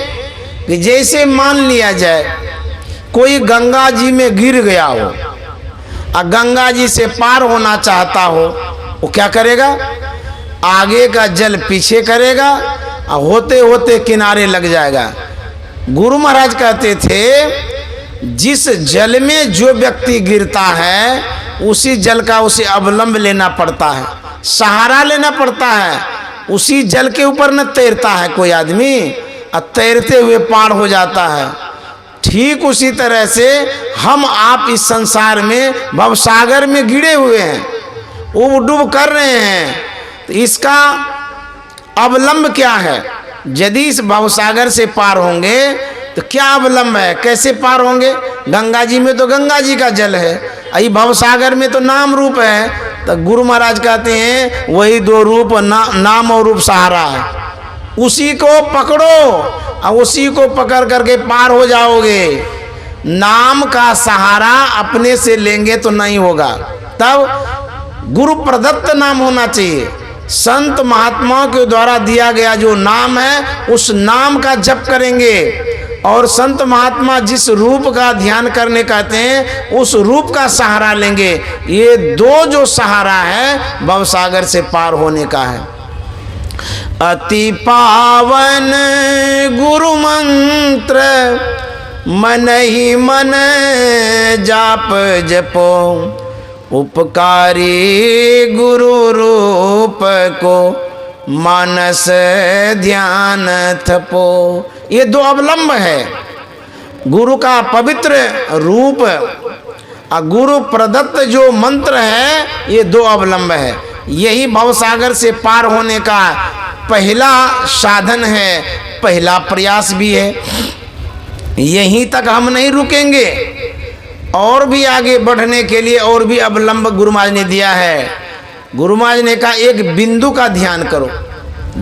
कि जैसे मान लिया जाए कोई गंगा जी में गिर गया हो और गंगा जी से पार होना चाहता हो, वो क्या करेगा? आगे का जल पीछे करेगा और होते होते किनारे लग जाएगा। गुरु महाराज कहते थे जिस जल में जो व्यक्ति गिरता है उसी जल का उसे अवलंब लेना पड़ता है, सहारा लेना पड़ता है। उसी जल के ऊपर न तैरता है कोई आदमी और तैरते हुए पार हो जाता है। ठीक उसी तरह से हम आप इस संसार में भवसागर में गिरे हुए हैं, उब डूब कर रहे हैं। तो इसका अवलंब क्या है? यदि इस भवसागर से पार होंगे तो क्या अवलंब है, कैसे पार होंगे? गंगा जी में तो गंगा जी का जल है, अई भवसागर में तो नाम रूप है। तो गुरु महाराज कहते हैं वही दो रूप नाम और रूप सहारा है, उसी को पकड़ो और उसी को पकड़ करके पार हो जाओगे। नाम का सहारा अपने से लेंगे तो नहीं होगा, तब गुरु प्रदत्त नाम होना चाहिए। संत महात्माओं के द्वारा दिया गया जो नाम है उस नाम का जप करेंगे, और संत महात्मा जिस रूप का ध्यान करने कहते हैं उस रूप का सहारा लेंगे। ये दो जो सहारा है भवसागर से पार होने का है। अति पावन गुरु मंत्र मन ही मन जाप जपो, उपकारी गुरु रूप को मानस ध्यान थपो। ये दो अवलंब है, गुरु का पवित्र रूप और गुरु प्रदत्त जो मंत्र है, ये दो अवलंब है। यही भवसागर से पार होने का पहला साधन है, पहला प्रयास भी है। यहीं तक हम नहीं रुकेंगे, और भी आगे बढ़ने के लिए और भी अवलंब गुरु महाराज ने दिया है। गुरु महाराज ने कहा एक बिंदु का ध्यान करो,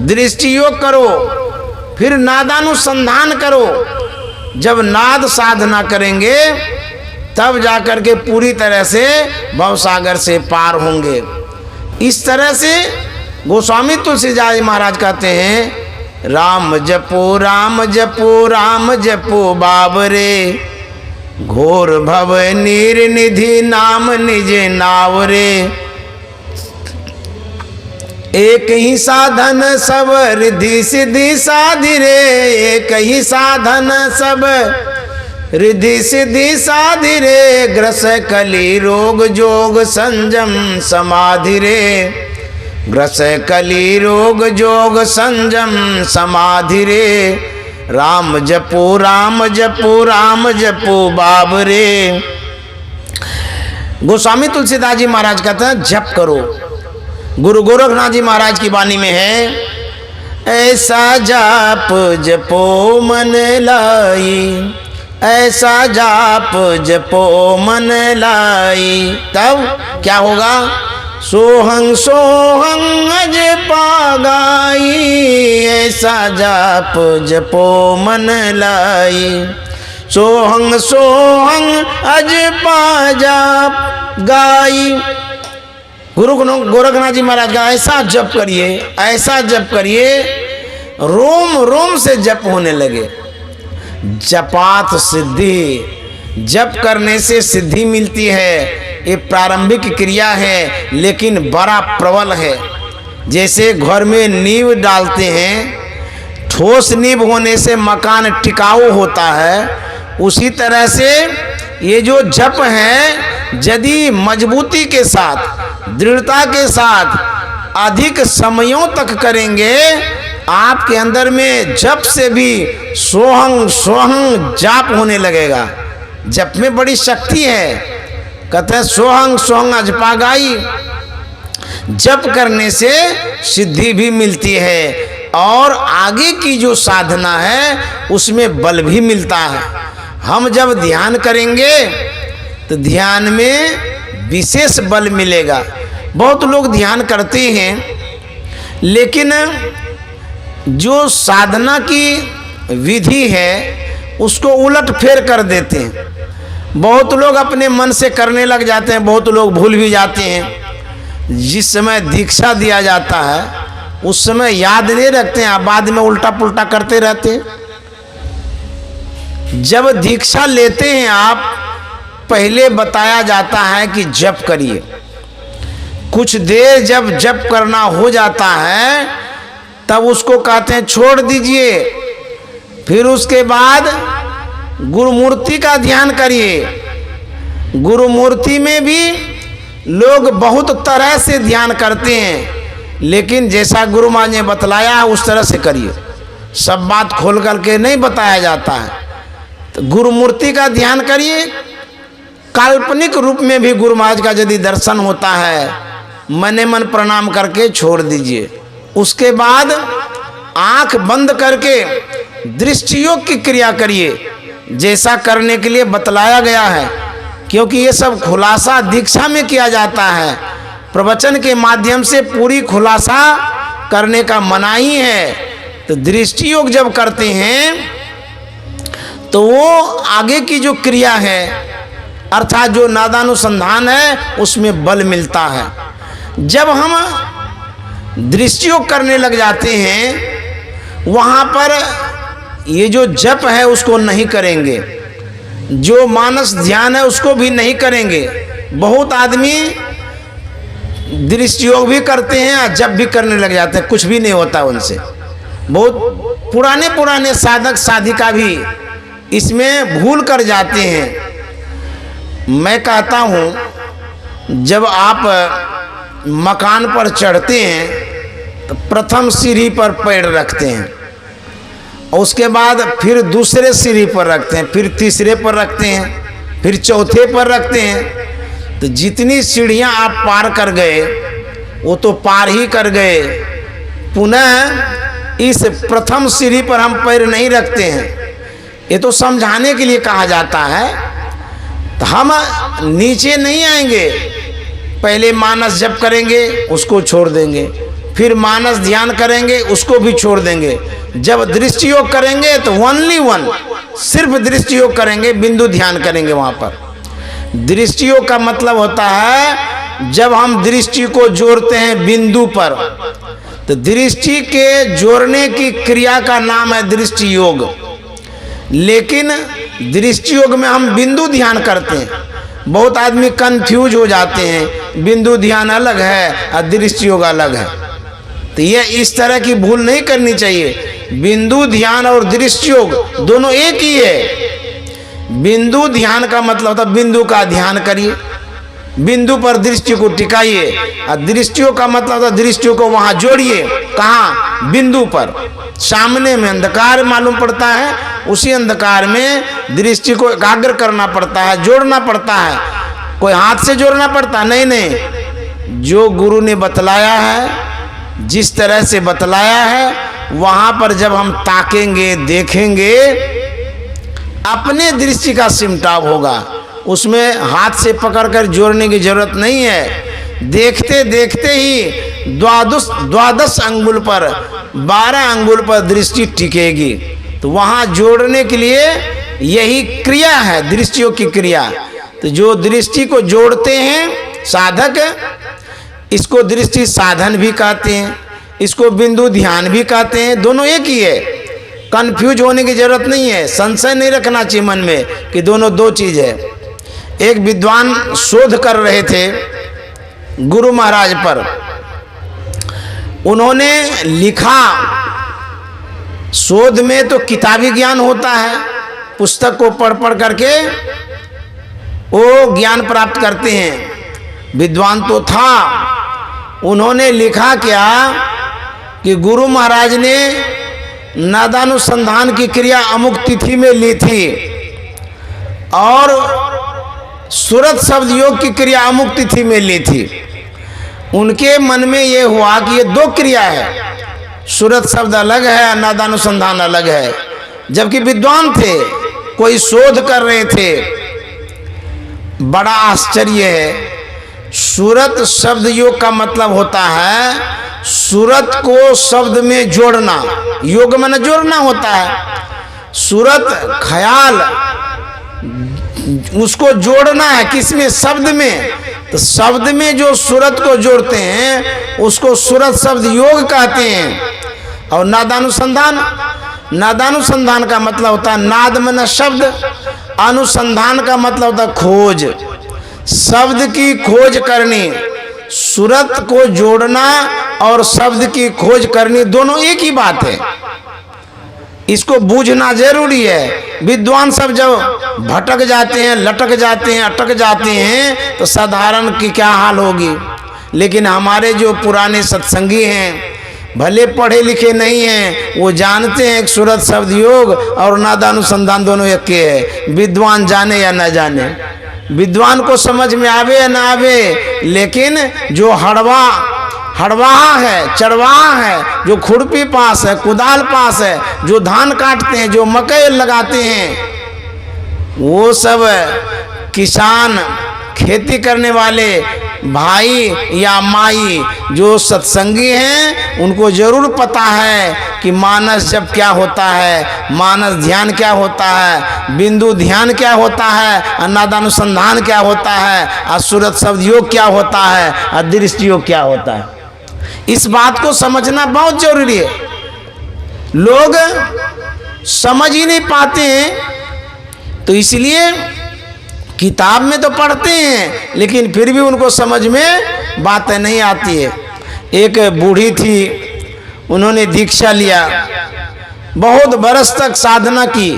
दृष्टि योग करो, फिर नादानुसंधान करो। जब नाद साधना करेंगे तब जाकर के पूरी तरह से भवसागर से पार होंगे। इस तरह से गोस्वामी तुलसीदास महाराज कहते हैं राम जपो राम जपो राम जपो बाबरे, घोर भव नीर निधि नाम निज नावरे। एक ही साधन सब रिद्धि सिद्धि साधि रे, एक ही साधन सब रिद्धि सिद्धि साधि रे। ग्रस कली रोग जोग संजम समाधि रे, ग्रस कली रोग जोग संजम समाधि रे। राम जपो राम जपो राम जपो बाबरे, गोस्वामी तुलसीदास जी महाराज कहते हैं जप करो। गुरु गोरखनाथ जी महाराज की वाणी में है, ऐसा जाप जपो मन लाई, ऐसा जाप जपो मन लाई। तब क्या होगा? सोहंग सोहंग अज पागाई, ऐसा जाप जपो मन लाई। सोहंग सोहंग अज पा जाप गाई। गुरु गोरखनाथ जी महाराज का ऐसा जप करिए, ऐसा जप करिए, रोम रोम से जप होने लगे। जपात सिद्धि, जप करने से सिद्धि मिलती है। ये प्रारंभिक क्रिया है लेकिन बड़ा प्रबल है। जैसे घर में नींव डालते हैं, ठोस नींव होने से मकान टिकाऊ होता है, उसी तरह से ये जो जप है यदि मजबूती के साथ, दृढ़ता के साथ अधिक समयों तक करेंगे, आपके अंदर में जप से भी सोहंग सोहंग जाप होने लगेगा। जप में बड़ी शक्ति है। कहते हैं सोहंग सोहंग अजपा गाई। जप करने से सिद्धि भी मिलती है और आगे की जो साधना है उसमें बल भी मिलता है। हम जब ध्यान करेंगे तो ध्यान में विशेष बल मिलेगा। बहुत लोग ध्यान करते हैं लेकिन जो साधना की विधि है उसको उलट फेर कर देते हैं। बहुत लोग अपने मन से करने लग जाते हैं, बहुत लोग भूल भी जाते हैं। जिस समय दीक्षा दिया जाता है उस समय याद नहीं रखते हैं, बाद में उल्टा पुल्टा करते रहते हैं। जब दीक्षा लेते हैं आप, पहले बताया जाता है कि जप करिए। कुछ देर जब जप करना हो जाता है तब उसको कहते हैं छोड़ दीजिए। फिर उसके बाद गुरुमूर्ति का ध्यान करिए। गुरुमूर्ति में भी लोग बहुत तरह से ध्यान करते हैं, लेकिन जैसा गुरु माँ ने बतलाया उस तरह से करिए। सब बात खोल करके नहीं बताया जाता है। तो गुरुमूर्ति का ध्यान करिए। काल्पनिक रूप में भी गुरु महाराज का यदि दर्शन होता है, मने मन प्रणाम करके छोड़ दीजिए। उसके बाद आंख बंद करके दृष्टि योग की क्रिया करिए, जैसा करने के लिए बतलाया गया है। क्योंकि ये सब खुलासा दीक्षा में किया जाता है। प्रवचन के माध्यम से पूरी खुलासा करने का मनाही है। तो दृष्टि योग जब करते हैं तो वो आगे की जो क्रिया है अर्थात जो नादानुसंधान है उसमें बल मिलता है। जब हम दृष्टि योग करने लग जाते हैं वहाँ पर ये जो जप है उसको नहीं करेंगे, जो मानस ध्यान है उसको भी नहीं करेंगे। बहुत आदमी दृष्टि योग भी करते हैं और जप भी करने लग जाते हैं, कुछ भी नहीं होता उनसे। बहुत पुराने पुराने साधक साधिका भी इसमें भूल कर जाते हैं। मैं कहता हूँ जब आप मकान पर चढ़ते हैं तो प्रथम सीढ़ी पर पैर रखते हैं, उसके बाद फिर दूसरे सीढ़ी पर रखते हैं, फिर तीसरे पर रखते हैं, फिर चौथे पर रखते हैं। तो जितनी सीढ़ियां आप पार कर गए वो तो पार ही कर गए। पुनः इस प्रथम सीढ़ी पर हम पैर नहीं रखते हैं। ये तो समझाने के लिए कहा जाता है। तो हम नीचे नहीं आएंगे। पहले मानस जप करेंगे उसको छोड़ देंगे, फिर मानस ध्यान करेंगे उसको भी छोड़ देंगे। जब दृष्टि योग करेंगे तो ओनली वन, सिर्फ दृष्टि योग करेंगे, बिंदु ध्यान करेंगे। वहाँ पर दृष्टि योग का मतलब होता है जब हम दृष्टि को जोड़ते हैं बिंदु पर, तो दृष्टि के जोड़ने की क्रिया का नाम है दृष्टि योग। लेकिन दृष्टि योग में हम बिंदु ध्यान करते हैं। बहुत आदमी कंफ्यूज हो जाते हैं, बिंदु ध्यान अलग है और दृष्टि योग अलग है। तो ये इस तरह की भूल नहीं करनी चाहिए। बिंदु ध्यान और दृष्टि योग दोनों एक ही है। बिंदु ध्यान का मतलब होता है बिंदु का ध्यान करिए, बिंदु पर दृष्टि को टिकाइए। और दृष्टियों का मतलब होता है दृष्टियों को वहाँ जोड़िए। कहाँ? बिंदु पर। सामने में अंधकार मालूम पड़ता है, उसी अंधकार में दृष्टि को एकाग्र करना पड़ता है, जोड़ना पड़ता है। कोई हाथ से जोड़ना पड़ता? नहीं नहीं, जो गुरु ने बतलाया है, जिस तरह से बतलाया है, वहां पर जब हम ताकेंगे, देखेंगे, अपने दृष्टि का सिमटाव होगा। उसमें हाथ से पकड़कर जोड़ने की जरूरत नहीं है। देखते देखते ही द्वादश अंगुल पर, 12 अंगुल पर दृष्टि टिकेगी। तो वहां जोड़ने के लिए यही क्रिया है, दृष्टियों की क्रिया। तो जो दृष्टि को जोड़ते हैं साधक, इसको दृष्टि साधन भी कहते हैं, इसको बिंदु ध्यान भी कहते हैं। दोनों एक ही है, कंफ्यूज होने की जरूरत नहीं है, संशय नहीं रखना चाहिए मन में कि दोनों दो चीज है। एक विद्वान शोध कर रहे थे गुरु महाराज पर। उन्होंने लिखा, शोध में तो किताबी ज्ञान होता है, पुस्तक को पढ़ पढ़ करके वो ज्ञान प्राप्त करते हैं। विद्वान तो था, उन्होंने लिखा क्या कि गुरु महाराज ने नादानुसंधान की क्रिया अमुक तिथि में ली थी और सूरत शब्द योग की क्रिया अमुक तिथि में ली थी। उनके मन में ये हुआ कि ये दो क्रिया है, सूरत शब्द अलग है, नादानुसंधान अलग है। जबकि विद्वान थे, कोई शोध कर रहे थे। बड़ा आश्चर्य है, सूरत शब्द योग का मतलब होता है सूरत को शब्द में जोड़ना। योग माने जोड़ना होता है। सूरत ख्याल, उसको जोड़ना है, किसमें? शब्द में। तो शब्द में जो सूरत को जोड़ते हैं उसको सूरत शब्द योग कहते हैं। और नादानुसंधान, नादानुसंधान का मतलब होता है नाद माने शब्द, अनुसंधान का मतलब होता है खोज, शब्द की खोज करनी। सूरत को जोड़ना और शब्द की खोज करनी दोनों एक ही बात है, इसको बूझना जरूरी है। विद्वान सब जब भटक जाते हैं, लटक जाते हैं, अटक जाते हैं तो साधारण की क्या हाल होगी। लेकिन हमारे जो पुराने सत्संगी हैं, भले पढ़े लिखे नहीं हैं, वो जानते हैं कि सूरत शब्द योग और नादानुसंधान दोनों एक के है। विद्वान जाने या न जाने, विद्वान को समझ में आवे या ना आवे, लेकिन जो हड़वाहा है, चरवाहा है, जो खुरपी पास है, कुदाल पास है, जो धान काटते हैं, जो मकई लगाते हैं, वो सब किसान, खेती करने वाले भाई या माई जो सत्संगी हैं, उनको जरूर पता है कि मानस जब क्या होता है, मानस ध्यान क्या होता है, बिंदु ध्यान क्या होता है, नादानुसंधान क्या होता है, और सूरत शब्द योग क्या होता है, और दृष्टि योग क्या होता है। इस बात को समझना बहुत जरूरी है। लोग समझ ही नहीं पाते हैं, तो इसलिए किताब में तो पढ़ते हैं लेकिन फिर भी उनको समझ में बातें नहीं आती है। एक बूढ़ी थी, उन्होंने दीक्षा लिया, बहुत बरस तक साधना की,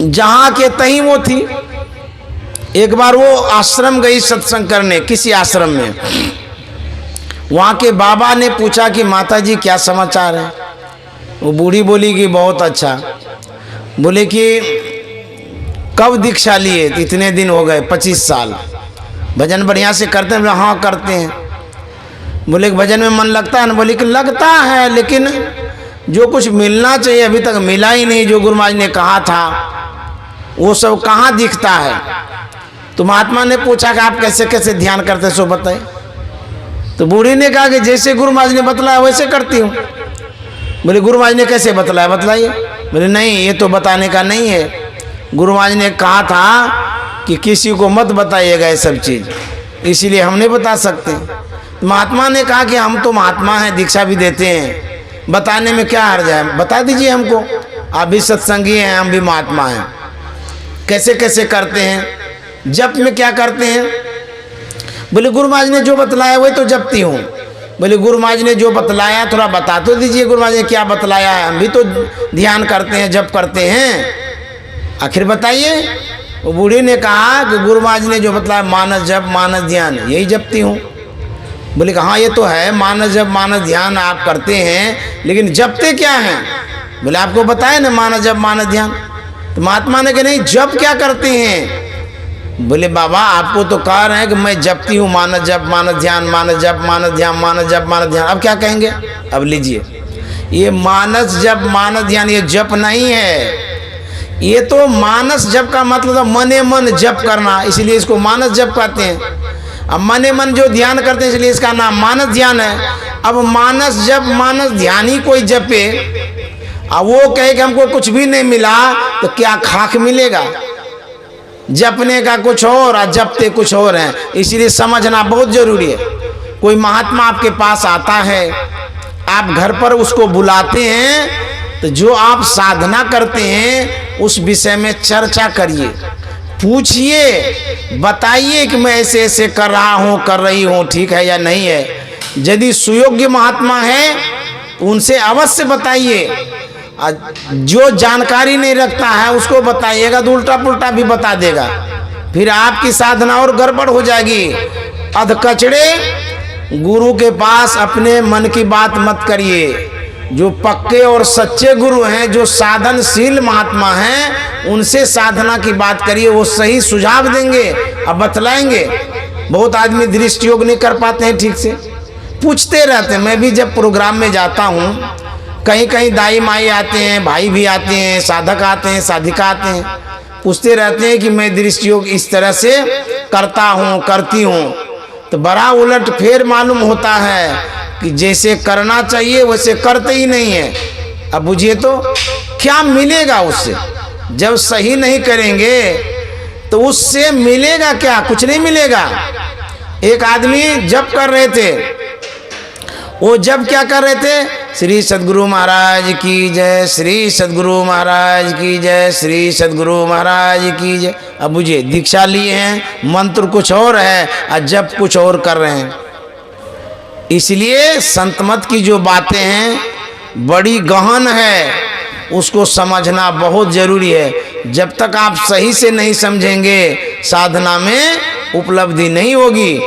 जहाँ के तहीं वो थी। एक बार वो आश्रम गई सत्संग करने, किसी आश्रम में। वहाँ के बाबा ने पूछा कि माता जी क्या समाचार है। वो बूढ़ी बोली कि बहुत अच्छा। बोले कि कब दीक्षा लिए? इतने दिन हो गए, 25 साल। भजन बढ़िया से करते हैं? हाँ करते हैं। बोले कि भजन में मन लगता है ना? बोले कि लगता है, लेकिन जो कुछ मिलना चाहिए अभी तक मिला ही नहीं। जो गुरु महाराज ने कहा था वो सब कहाँ दिखता है। तो महात्मा ने पूछा कि आप कैसे कैसे ध्यान करते, सो बताए। तो बूढ़ी ने कहा कि जैसे गुरु महाराज ने बतलाया वैसे करती हूँ। बोले गुरु महाराज ने कैसे बतलाया, बताइए। बोले नहीं, ये तो बताने का नहीं है। गुरु महाराज ने कहा था कि किसी को मत बताइएगा ये सब चीज़, इसीलिए हम नहीं बता सकते। महात्मा ने कहा कि हम तो महात्मा हैं, दीक्षा भी देते हैं, बताने में क्या हर्ज है, बता दीजिए हमको। आप भी सत्संगी हैं, हम भी महात्मा हैं। कैसे कैसे करते हैं? जप में क्या करते हैं? बोले गुरु महाराज ने जो बतलाया वही तो जपती हूँ। बोले गुरु महाराज ने जो बतलाया थोड़ा बता तो दीजिए, गुरु महाराज ने क्या बतलाया है, हम भी तो ध्यान करते हैं, जप करते हैं, आखिर बताइए। वो बूढ़ी ने कहा कि गुरु महाराज ने जो बतलाया मानस जप, मानस ध्यान, यही जपती हूँ। बोले कि हाँ ये तो है, मानस जप मानस ध्यान आप करते हैं, लेकिन जपते क्या हैं? बोले आपको बताया ना मानस जप मानस ध्यान। तो महात्मा ने कहा नहीं, जप क्या करते हैं? बोले बाबा आपको तो कह रहे हैं कि मैं जपती हूँ, मानस जप मानस ध्यान, मानस जप मानस ध्यान, मानस जप मानस ध्यान, अब क्या कहेंगे? अब लीजिए, ये मानस जप मानस ध्यान ये जप नहीं है। ये तो मानस जप का मतलब है मने मन जप करना, इसलिए इसको मानस जप कहते हैं। अब मने मन जो ध्यान करते हैं इसलिए इसका नाम मानस ध्यान है। अब मानस जप मानस ध्यान ही कोई जपे, अब वो कहे कि हमको कुछ भी नहीं मिला, तो क्या खाक मिलेगा? जपने का कुछ और जपते कुछ और हैं, इसलिए समझना बहुत जरूरी है। कोई महात्मा आपके पास आता है, आप घर पर उसको बुलाते हैं, तो जो आप साधना करते हैं उस विषय में चर्चा करिए, पूछिए, बताइए कि मैं ऐसे ऐसे कर रहा हूँ कर रही हूँ, ठीक है या नहीं है। यदि सुयोग्य महात्मा है तो उनसे अवश्य बताइए। जो जानकारी नहीं रखता है उसको बताइएगा तो उल्टा पुल्टा भी बता देगा, फिर आपकी साधना और गड़बड़ हो जाएगी। अधकचड़े गुरु के पास अपने मन की बात मत करिए। जो पक्के और सच्चे गुरु हैं, जो साधनशील महात्मा हैं, उनसे साधना की बात करिए, वो सही सुझाव देंगे, अब बतलाएंगे। बहुत आदमी दृष्टि योग नहीं कर पाते हैं ठीक से, पूछते रहते हैं। मैं भी जब प्रोग्राम में जाता हूँ, कहीं कहीं दाई माई आते हैं, भाई भी आते हैं, साधक आते हैं, साधिका आते हैं, पूछते रहते हैं कि मैं दृष्टि योग इस तरह से करता हूँ करती हूँ, तो बड़ा उलट फेर मालूम होता है कि जैसे करना चाहिए वैसे करते ही नहीं है। अब बुझिए तो क्या मिलेगा उससे? जब सही नहीं करेंगे तो उससे मिलेगा क्या? कुछ नहीं मिलेगा। एक आदमी जप कर रहे थे, वो जब क्या कर रहे थे? श्री सद्गुरु महाराज की जय, श्री सद्गुरु महाराज की जय, श्री सद्गुरु महाराज की जय। अब बुझिए, दीक्षा लिए हैं, मंत्र कुछ और है और जप कुछ और कर रहे हैं। इसलिए संत मत की जो बातें हैं बड़ी गहन है, उसको समझना बहुत जरूरी है। जब तक आप सही से नहीं समझेंगे साधना में उपलब्धि नहीं होगी।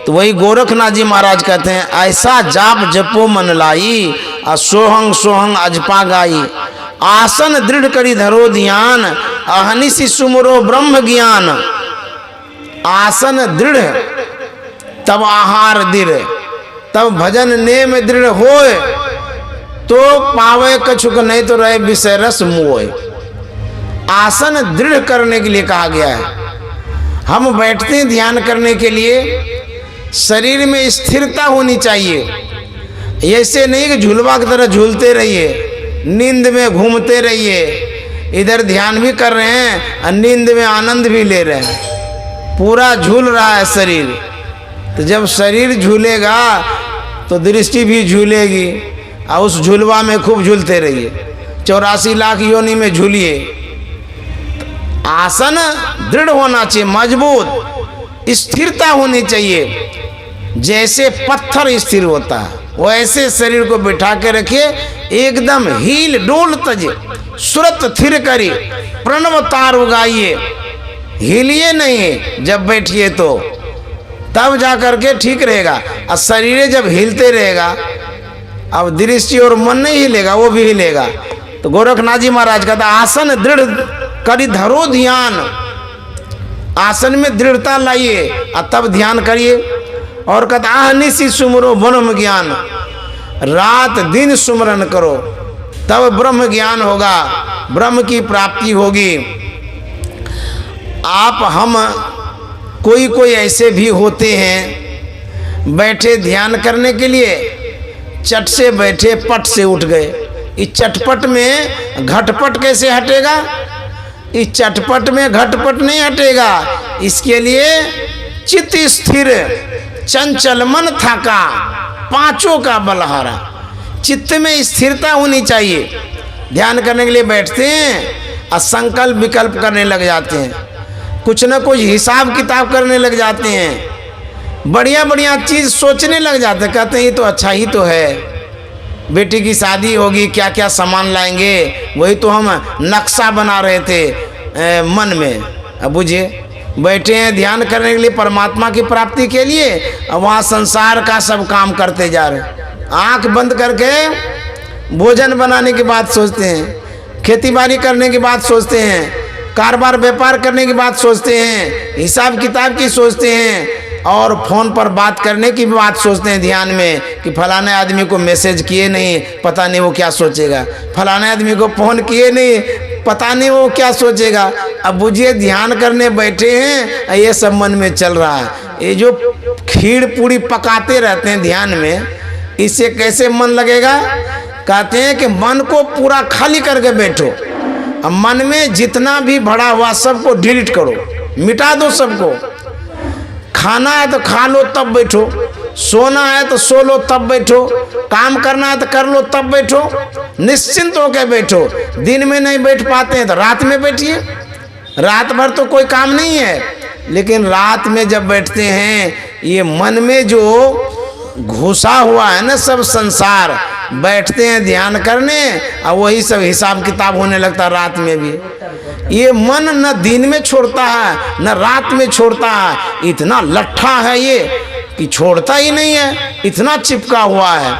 तो वही गोरखनाथ जी महाराज कहते हैं, ऐसा जाप जपो मन लाई, सोहंग सोहंग अजपा गाई, आसन दृढ़ करी धरो ध्यान, अहनिशि सुमरो ब्रह्म ज्ञान। आसन दृढ़ तब आहार दृढ़, तब भजन नेम दृढ़ होए, तो पावे कछुक नहीं तो रहे विषय रस मोए। आसन दृढ़ करने के लिए कहा गया है। हम बैठते हैं ध्यान करने के लिए, शरीर में स्थिरता होनी चाहिए। ऐसे नहीं कि झुलवा की तरह झूलते रहिए, नींद में घूमते रहिए। इधर ध्यान भी कर रहे हैं और नींद में आनंद भी ले रहे हैं, पूरा झूल रहा है शरीर। तो जब शरीर झूलेगा तो दृष्टि भी झूलेगी, और उस झुलवा में खूब झूलते रहिए। 84 लाख योनि में झूलिए। आसन दृढ़ होना चाहिए, मजबूत, स्थिरता होनी चाहिए। जैसे पत्थर स्थिर होता है वैसे शरीर को बिठा के रखिए, एकदम हील डोल तज सुरत थिर करी, प्रणव तार उगाइए। हिलिए नहीं जब बैठिए तो, तब जा करके ठीक रहेगा। और शरीर जब हिलते रहेगा, अब दृष्टि और मन नहीं हिलेगा, वो भी हिलेगा। तो गोरखनाथ जी महाराज कहता, आसन दृढ़ करी धरो ध्यान, आसन में दृढ़ता लाइए और तब ध्यान करिए। और कहता, अहनिशि सुमरो ब्रह्म ज्ञान, रात दिन सुमरन करो, तब ब्रह्म ज्ञान होगा, ब्रह्म की प्राप्ति होगी। आप हम कोई ऐसे भी होते हैं, बैठे ध्यान करने के लिए, चट से बैठे पट से उठ गए। इस चटपट में घटपट कैसे हटेगा? इस चटपट में घटपट नहीं हटेगा। इसके लिए चित्त स्थिर, चंचल मन थाका, पांचों का बलहारा। चित्त में स्थिरता होनी चाहिए। ध्यान करने के लिए बैठते हैं और संकल्प विकल्प करने लग जाते हैं, कुछ न कुछ हिसाब किताब करने लग जाते हैं, बढ़िया बढ़िया चीज़ सोचने लग जाते हैं। कहते हैं ये तो अच्छा ही तो है, बेटी की शादी होगी, क्या क्या सामान लाएंगे, वही तो हम नक्शा बना रहे थे मन में। अब बुझिए, बैठे हैं ध्यान करने के लिए परमात्मा की प्राप्ति के लिए, और वहाँ संसार का सब काम करते जा रहे हैं। आँख बंद करके भोजन बनाने की बात सोचते हैं, खेती बाड़ी करने की बात सोचते हैं, कारोबार व्यापार करने की बात सोचते हैं, हिसाब किताब की सोचते हैं, और फ़ोन पर बात करने की भी बात सोचते हैं ध्यान में कि फलाने आदमी को मैसेज किए नहीं, पता नहीं वो क्या सोचेगा, फलाने आदमी को फ़ोन किए नहीं, पता नहीं वो क्या सोचेगा। अब बुझिए ध्यान करने बैठे हैं, ये सब मन में चल रहा है। ये जो खीर पूरी पकाते रहते हैं ध्यान में, इससे कैसे मन लगेगा? कहते हैं कि मन को पूरा खाली करके बैठो, अब मन में जितना भी भरा हुआ सबको डिलीट करो, मिटा दो सबको। खाना है तो खा लो तब बैठो, सोना है तो सो लो तब बैठो, काम करना है तो कर लो तब बैठो, निश्चिंत होकर बैठो। दिन में नहीं बैठ पाते हैं तो रात में बैठिए, रात भर तो कोई काम नहीं है, लेकिन रात में जब बैठते हैं ये मन में जो घुसा हुआ है ना सब संसार, बैठते हैं ध्यान करने और वही सब हिसाब किताब होने लगता है रात में भी। ये मन न दिन में छोड़ता है न रात में छोड़ता है, इतना लट्ठा है ये कि छोड़ता ही नहीं है, इतना चिपका हुआ है।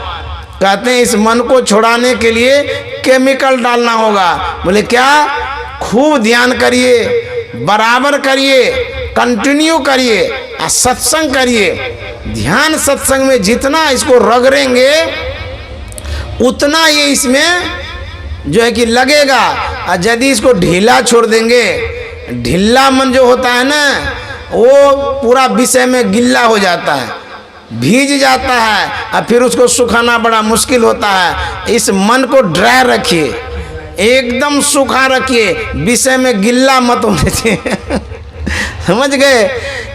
कहते हैं इस मन को छुड़ाने के लिए केमिकल डालना होगा। बोले क्या? खूब ध्यान करिए, बराबर करिए, कंटिन्यू करिए और सत्संग करिए। ध्यान सत्संग में जितना इसको रगड़ेंगे उतना ये इसमें जो है कि लगेगा। और यदि इसको ढीला छोड़ देंगे, ढीला मन जो होता है ना वो पूरा विषय में गिल्ला हो जाता है, भीज जाता है और फिर उसको सुखाना बड़ा मुश्किल होता है। इस मन को ड्राई रखिए, एकदम सूखा रखिए, विषय में गिल्ला मत होने चाहिए। समझ गए?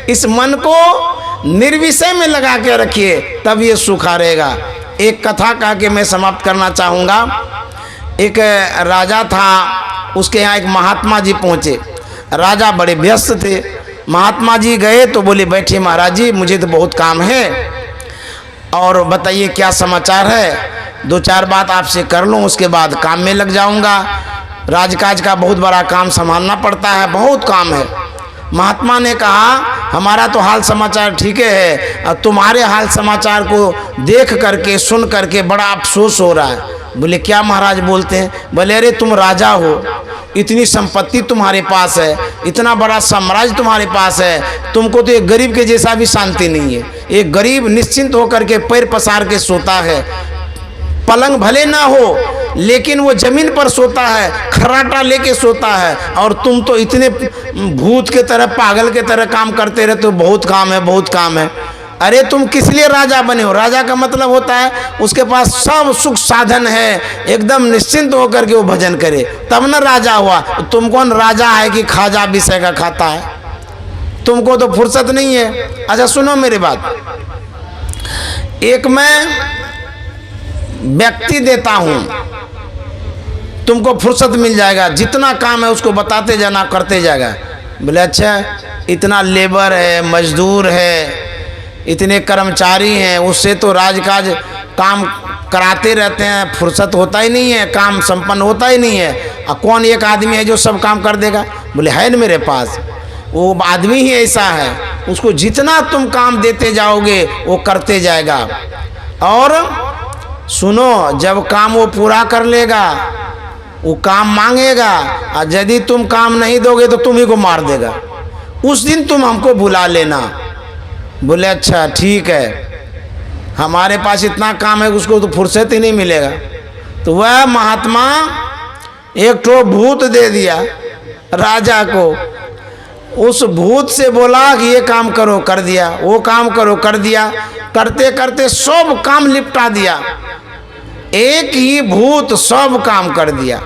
इस मन को निर्विषय में लगा के रखिए, तब ये सूखा रहेगा। एक कथा कह के मैं समाप्त करना चाहूँगा। एक राजा था, उसके यहाँ एक महात्मा जी पहुँचे। राजा बड़े व्यस्त थे। महात्मा जी गए तो बोले बैठिए महाराज जी, मुझे तो बहुत काम है और बताइए क्या समाचार है, दो चार बात आपसे कर लूँ उसके बाद काम में लग जाऊँगा। राजकाज का बहुत बड़ा काम संभालना पड़ता है, बहुत काम है। महात्मा ने कहा हमारा तो हाल समाचार ठीक है और तुम्हारे हाल समाचार को देख करके सुन करके बड़ा अफसोस हो रहा है। बोले क्या महाराज बोलते हैं? बोले अरे तुम राजा हो, इतनी संपत्ति तुम्हारे पास है, इतना बड़ा साम्राज्य तुम्हारे पास है, तुमको तो एक गरीब के जैसा भी शांति नहीं है। एक गरीब निश्चिंत होकर के पैर पसार के सोता है, पलंग भले ना हो लेकिन वो जमीन पर सोता है, खर्राटा लेके सोता है, और तुम तो इतने भूत के तरह पागल के तरह काम करते रहते हो, बहुत काम है बहुत काम है। अरे तुम किस लिए राजा बने हो? राजा का मतलब होता है उसके पास सब सुख साधन है, एकदम निश्चिंत होकर के वो भजन करे तब ना राजा हुआ। तुम कौन राजा है कि खाजा विषय का खाता है? तुमको तो फुर्सत नहीं है। अच्छा सुनो मेरी बात, एक मैं व्यक्ति देता हूं, तुमको फुर्सत मिल जाएगा, जितना काम है उसको बताते जाना, करते जाएगा। बोले अच्छा, इतना लेबर है, मजदूर है, इतने कर्मचारी हैं, उससे तो राजकाज काम कराते रहते हैं, फुर्सत होता ही नहीं है, काम संपन्न होता ही नहीं है। और कौन एक आदमी है जो सब काम कर देगा? बोले है ना मेरे पास, वो आदमी ही ऐसा है, उसको जितना तुम काम देते जाओगे वो करते जाएगा। और सुनो, जब काम वो पूरा कर लेगा वो काम मांगेगा, और यदि तुम काम नहीं दोगे तो तुम ही को मार देगा। उस दिन तुम हमको बुला लेना। बोले अच्छा ठीक है, हमारे पास इतना काम है उसको तो फुर्सत ही नहीं मिलेगा। तो वह महात्मा एक ठो भूत दे दिया राजा को। उस भूत से बोला कि ये काम करो, कर दिया, वो काम करो, कर दिया, करते करते सब काम निपटा दिया। एक ही भूत सब काम कर दिया।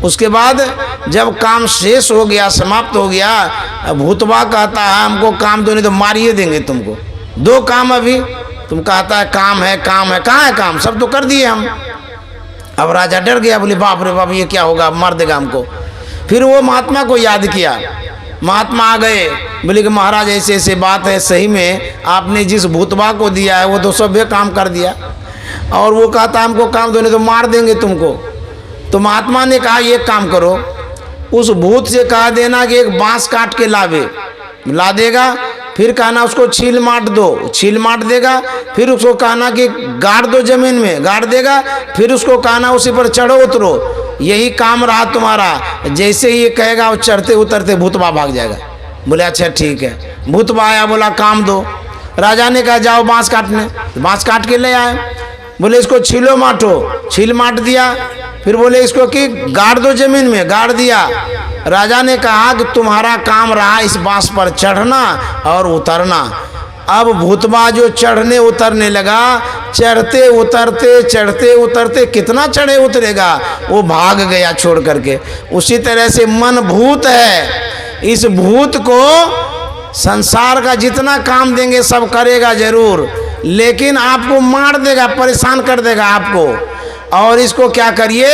उसके बाद जब काम शेष हो गया, समाप्त हो गया, भूतवा कहता है हमको काम दो नहीं तो मारिए देंगे तुमको, दो काम अभी। तुम कहता है काम है, काम है, कहाँ है काम? सब तो कर दिए हम। अब राजा डर गया, बोले बाप रे बाप ये क्या होगा, मार देगा हमको। फिर वो महात्मा को याद किया, महात्मा आ गए, बोले कि महाराज ऐसे ऐसे बात है, सही में आपने जिस भूतवा को दिया है वो तो सब काम कर दिया, और वो कहता हमको काम दो नहीं तो मार देंगे तुमको। तो महात्मा ने कहा ये काम करो, उस भूत से कहा देना कि एक बांस काट के लावे, ला देगा, फिर कहना उसको छील माट दो, छील माट देगा। फिर उसको कहना कि गाड़ दो जमीन में, गाड़ देगा। फिर उसको कहना उसी पर चढ़ो उतरो। यही काम रहा तुम्हारा। जैसे ही ये कहेगा वो चढ़ते उतरते भूतबा भाग जाएगा। बोले अच्छा ठीक है। भूतबा आया, बोला काम दो। राजा ने कहा जाओ बांस काटने, बांस काट के ले आए। बोले इसको छीलो माटो, छील माट दिया। फिर बोले इसको कि गाड़ दो जमीन में, गाड़ दिया। राजा ने कहा कि तुम्हारा काम रहा इस बांस पर चढ़ना और उतरना। अब भूतबा जो चढ़ने उतरने लगा, चढ़ते उतरते चढ़ते उतरते कितना चढ़े उतरेगा, वो भाग गया छोड़ करके। उसी तरह से मन भूत है। इस भूत को संसार का जितना काम देंगे सब करेगा जरूर, लेकिन आपको मार देगा, परेशान कर देगा आपको। और इसको क्या करिए,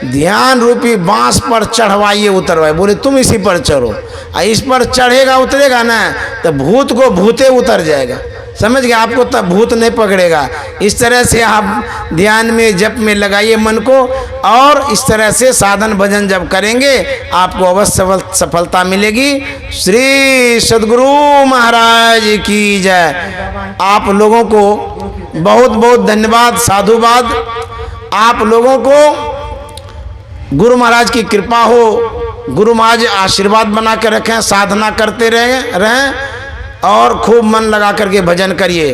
ध्यान रूपी बांस पर चढ़वाइए, उतरवाइए। बोले तुम इसी पर चढ़ो, इस पर चढ़ेगा उतरेगा ना तो भूत को भूते उतर जाएगा। समझ गए, आपको तब भूत नहीं पकड़ेगा। इस तरह से आप ध्यान में जप में लगाइए मन को, और इस तरह से साधन भजन जब करेंगे आपको अवश्य सफलता मिलेगी। श्री सद्गुरु महाराज की जय। आप लोगों को बहुत बहुत धन्यवाद, साधुवाद। आप लोगों को गुरु महाराज की कृपा हो, गुरु महाराज आशीर्वाद बना के रखें, साधना करते रहें और खूब मन लगा करके भजन करिए।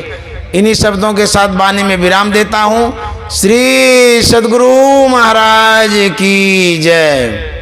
इन्हीं शब्दों के साथ वाणी में विराम देता हूँ। श्री सद्गुरु महाराज की जय।